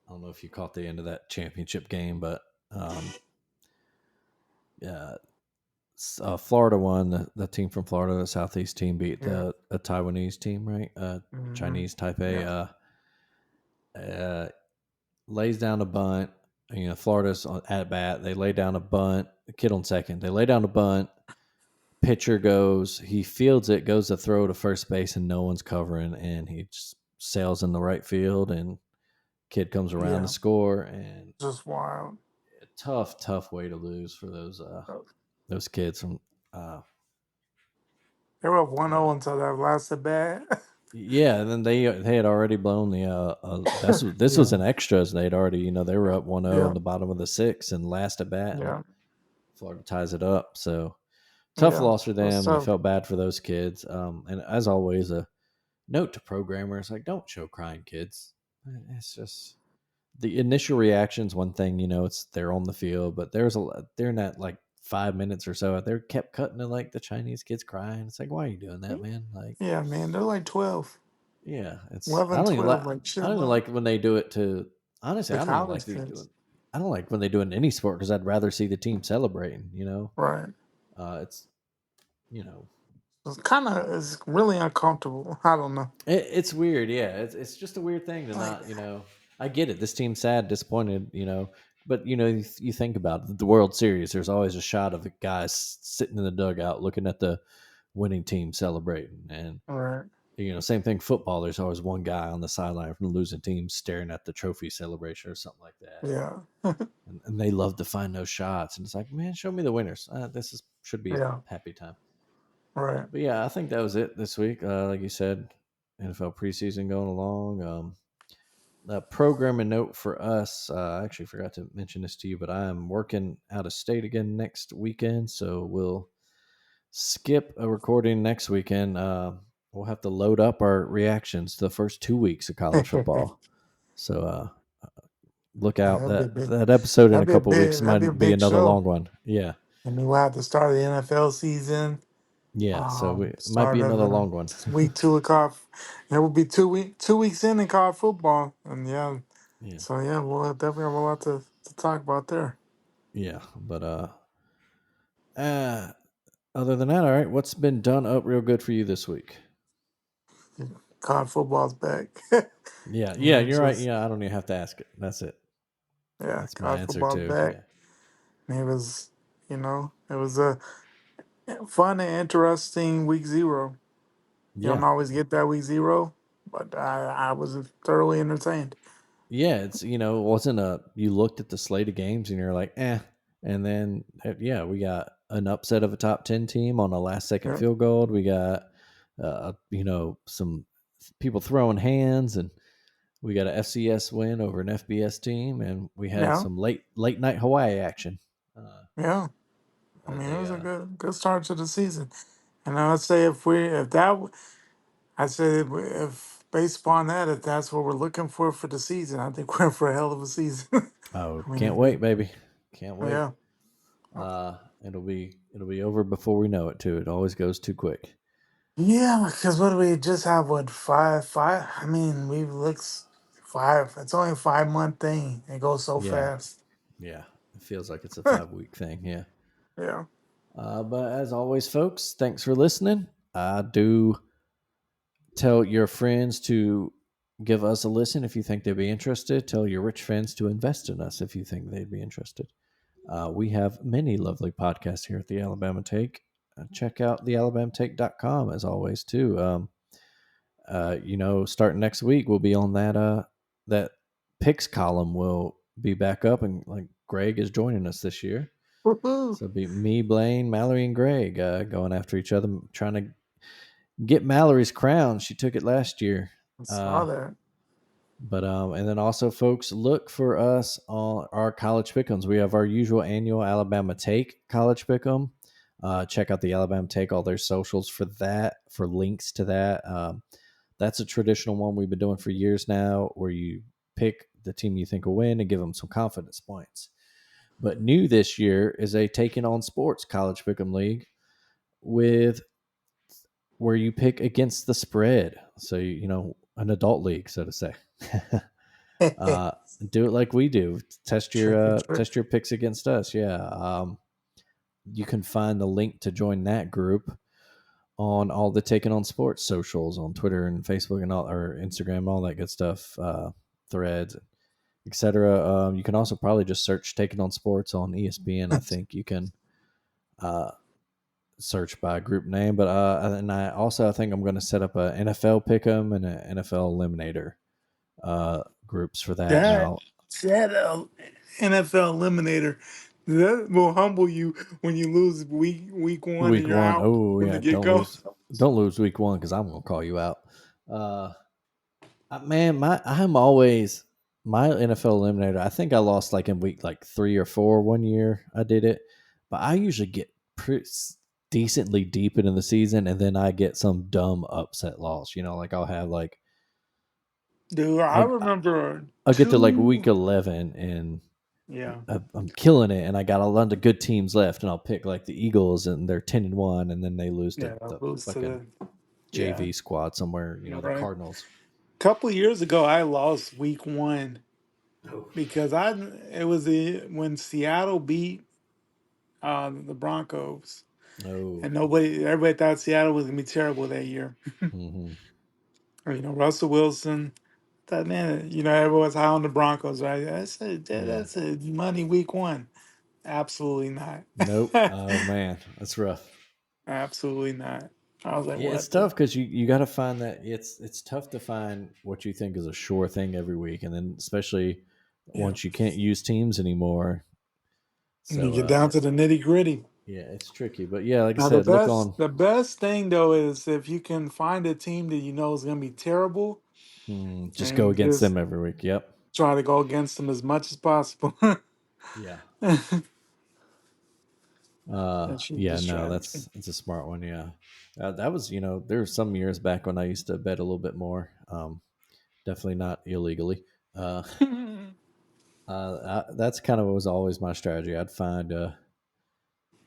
I don't know if you caught the end of that championship game, but yeah, Florida won. The team from Florida, the Southeast team, beat yeah, the a Taiwanese team, right? hmm Chinese Taipei. yeah. Lays down a bunt. Florida's at bat. They lay down a bunt. The kid on second. They lay down a bunt. Pitcher goes. He fields it. Goes to throw to first base, and no one's covering. And he just sails in the right field and kid comes around to Yeah, score, and just wild. a tough way to lose for those kids from uh They were up 1-0 uh until that last at bat. yeah, and then they had already blown the this was Yeah, an extras. They'd already, they were up 1-0 in yeah, the bottom of the sixth and last at bat, and yeah, Florida ties it up. So tough yeah. loss for That's them. I tough. felt bad for those kids. And as always, a note to programmers, like, don't show crying kids. It's just the initial reactions. One thing, it's they're on the field, but there's a lot during that like 5 minutes or so. They kept cutting to like the Chinese kids crying. It's like, why are you doing that, man? Like, Yeah, man, they're like 12, yeah, it's 11, 12. Like, I don't chill even out. like when they do it to. Honestly, The I don't even college like they do it. kids. I don't like when they do it in any sport because I'd rather see the team celebrating. Right. It's you know It's really uncomfortable. I don't know. it's weird. Yeah, it's just a weird thing to Like, not. I get it. This team's sad, disappointed. But you think about it, the World Series. There's always a shot of the guys sitting in the dugout looking at the winning team celebrating, and right. same thing. Football. There's always one guy on the sideline from the losing team staring at the trophy celebration or something like that. Yeah. And they love to find those shots. And it's like, man, show me the winners. Should be a Yeah. happy time. Right. But yeah, I think that was it this week. Like you said, NFL preseason going along. Programming note for us. I actually forgot to mention this to you, but I am working out of state again next weekend, so we'll skip a recording next weekend. We'll have to load up our reactions to the first 2 weeks of college football. So look Yeah, out. that'd be a big. That episode in a That'd be a couple big. weeks That'd be a might be big another show. long one. Yeah. And then we'll have the start of the NFL season. Yeah. So it might be Start of another long one. week 2 of college. It will be 2 weeks in college football, and yeah. Yeah. So yeah, we'll definitely have a lot to talk about there. Yeah. But other than that, all right. What's been done up real good for you this week? College football's back. Yeah. Yeah. Yeah, You're right. just Yeah. I don't even have to ask it. That's it. yeah, That's my college answer football's too. back. Yeah. And it was a fun and interesting week 0. You Yeah. don't always get that week 0, but I was thoroughly entertained. Yeah. It wasn't you looked at the slate of games and you're like, eh. And then, yeah, we got an upset of a top 10 team on a last second Yeah, field goal. We got, some people throwing hands, and we got a FCS win over an FBS team. And we had yeah, some late night Hawaii action. yeah. I As mean, it was a a, good start to the season. And I would say if that, I say if based upon that, if that's what we're looking for the season, I think we're in for a hell of a season. oh, I mean, can't wait, baby. Can't wait. yeah, It'll be over before we know it too. It always goes too quick. yeah. Because what do we just have? What five? I mean, we've looked 5. It's only a 5-month thing. It goes so Yeah. fast. Yeah. It feels like it's a 5 week thing. Yeah. Yeah. But as always, folks, thanks for listening. I do tell your friends to give us a listen if you think they'd be interested. Tell your rich friends to invest in us if you think they'd be interested. We have many lovely podcasts here at the Alabama Take. Check out thealabamatake.com as always, too. Starting next week, we'll be on that picks column will be back up, and like Greg is joining us this year. Woohoo! So it'll be me, Blaine, Mallory, and Greg going after each other, trying to get Mallory's crown. She took it last year. I saw Uh, that. but and then also, folks, look for us on our college pick'ems. We have our usual annual Alabama Take college pick'em. Check out the Alabama Take, all their socials for that, for links to that. That's a traditional one we've been doing for years now, where you pick the team you think will win and give them some confidence points. But new this year is a Taking on Sports college pick'em league with where you pick against the spread. So an adult league, so to say. uh, do it like we do. Test Trick or your trick. test your picks against us. Yeah. You can find the link to join that group on all the Taking on Sports socials on Twitter and Facebook and all, or Instagram, all that good stuff, threads, etc. You can also probably just search Taking on Sports on ESPN. I think you can search by group name, but and I think I'm going to set up a NFL pick'em and an NFL eliminator groups for that. And That that NFL eliminator that will humble you when you lose week one and week you're one, out oh from the yeah, get go. don't lose week one because I'm going to call you out. Man, I'm always my NFL eliminator. I think I lost like in week like 3 or 4 one year. I did it, but I usually get decently deep into the season, and then I get some dumb upset loss. Like I'll have like Dude, I I'll, remember I'll get to like week two. 11 and Yeah, I'm killing it, and I got a lot of good teams left, and I'll pick like the Eagles, and they're 10-1, and then they lose to yeah, I the lose to fucking the yeah. JV squad somewhere. You're The right. Cardinals. A couple of years ago, I lost week one Oh. because it was when Seattle beat the Broncos, Oh. and everybody thought Seattle was gonna be terrible that year. Mm-hmm. Russell Wilson. Thought, man, everyone's high on the Broncos, right? Yeah. That's a money week one. Absolutely not. Nope. Oh man, that's rough. Absolutely not. I was like, Yeah, it's what the? tough because you got to find that it's tough to find what you think is a sure thing every week, and then especially Yeah. once you can't use teams anymore. And you So get down to the nitty gritty. yeah, it's tricky. But yeah, like I Now the said, look best on. the best thing though is if you can find a team that you know is gonna be terrible Just go and against just them every week. Yep. try to go against them as much as possible. Yeah. That's Yeah. the No, strategy. that's a smart one. Yeah. That was there were some years back when I used to bet a little bit more. Definitely not illegally. Uh, that's kind of was always my strategy. I'd find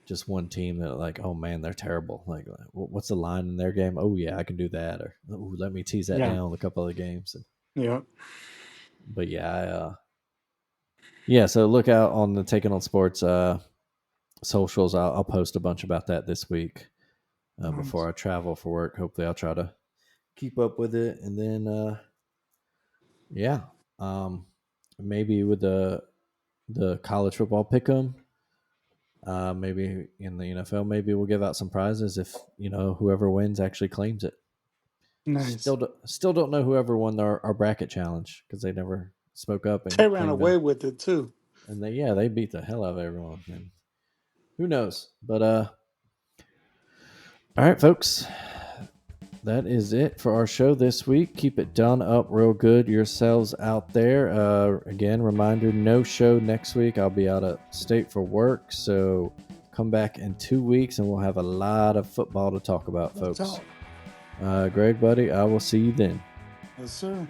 just one team that like, oh man, they're terrible. Like, what's the line in their game? Oh yeah, I can do that. Or let me tease that Yeah. down a couple of games. Yeah. But yeah, yeah. So look out on the Taking on Sports socials. I'll post a bunch about that this week before I travel for work. Hopefully, I'll try to keep up with it, and then yeah, maybe with the college football pick'em. Maybe in the NFL, maybe we'll give out some prizes if whoever wins actually claims it. Nice. Still don't know whoever won our bracket challenge because they never spoke up They and ran claimed away them. with it too. And they beat the hell out of everyone. And who knows? But all right, folks, that is it for our show this week. Keep it done up real good yourselves out there. Again, reminder: no show next week. I'll be out of state for work, so come back in 2 weeks, and we'll have a lot of football to talk about, folks. Greg, buddy, I will see you then. Yes, sir.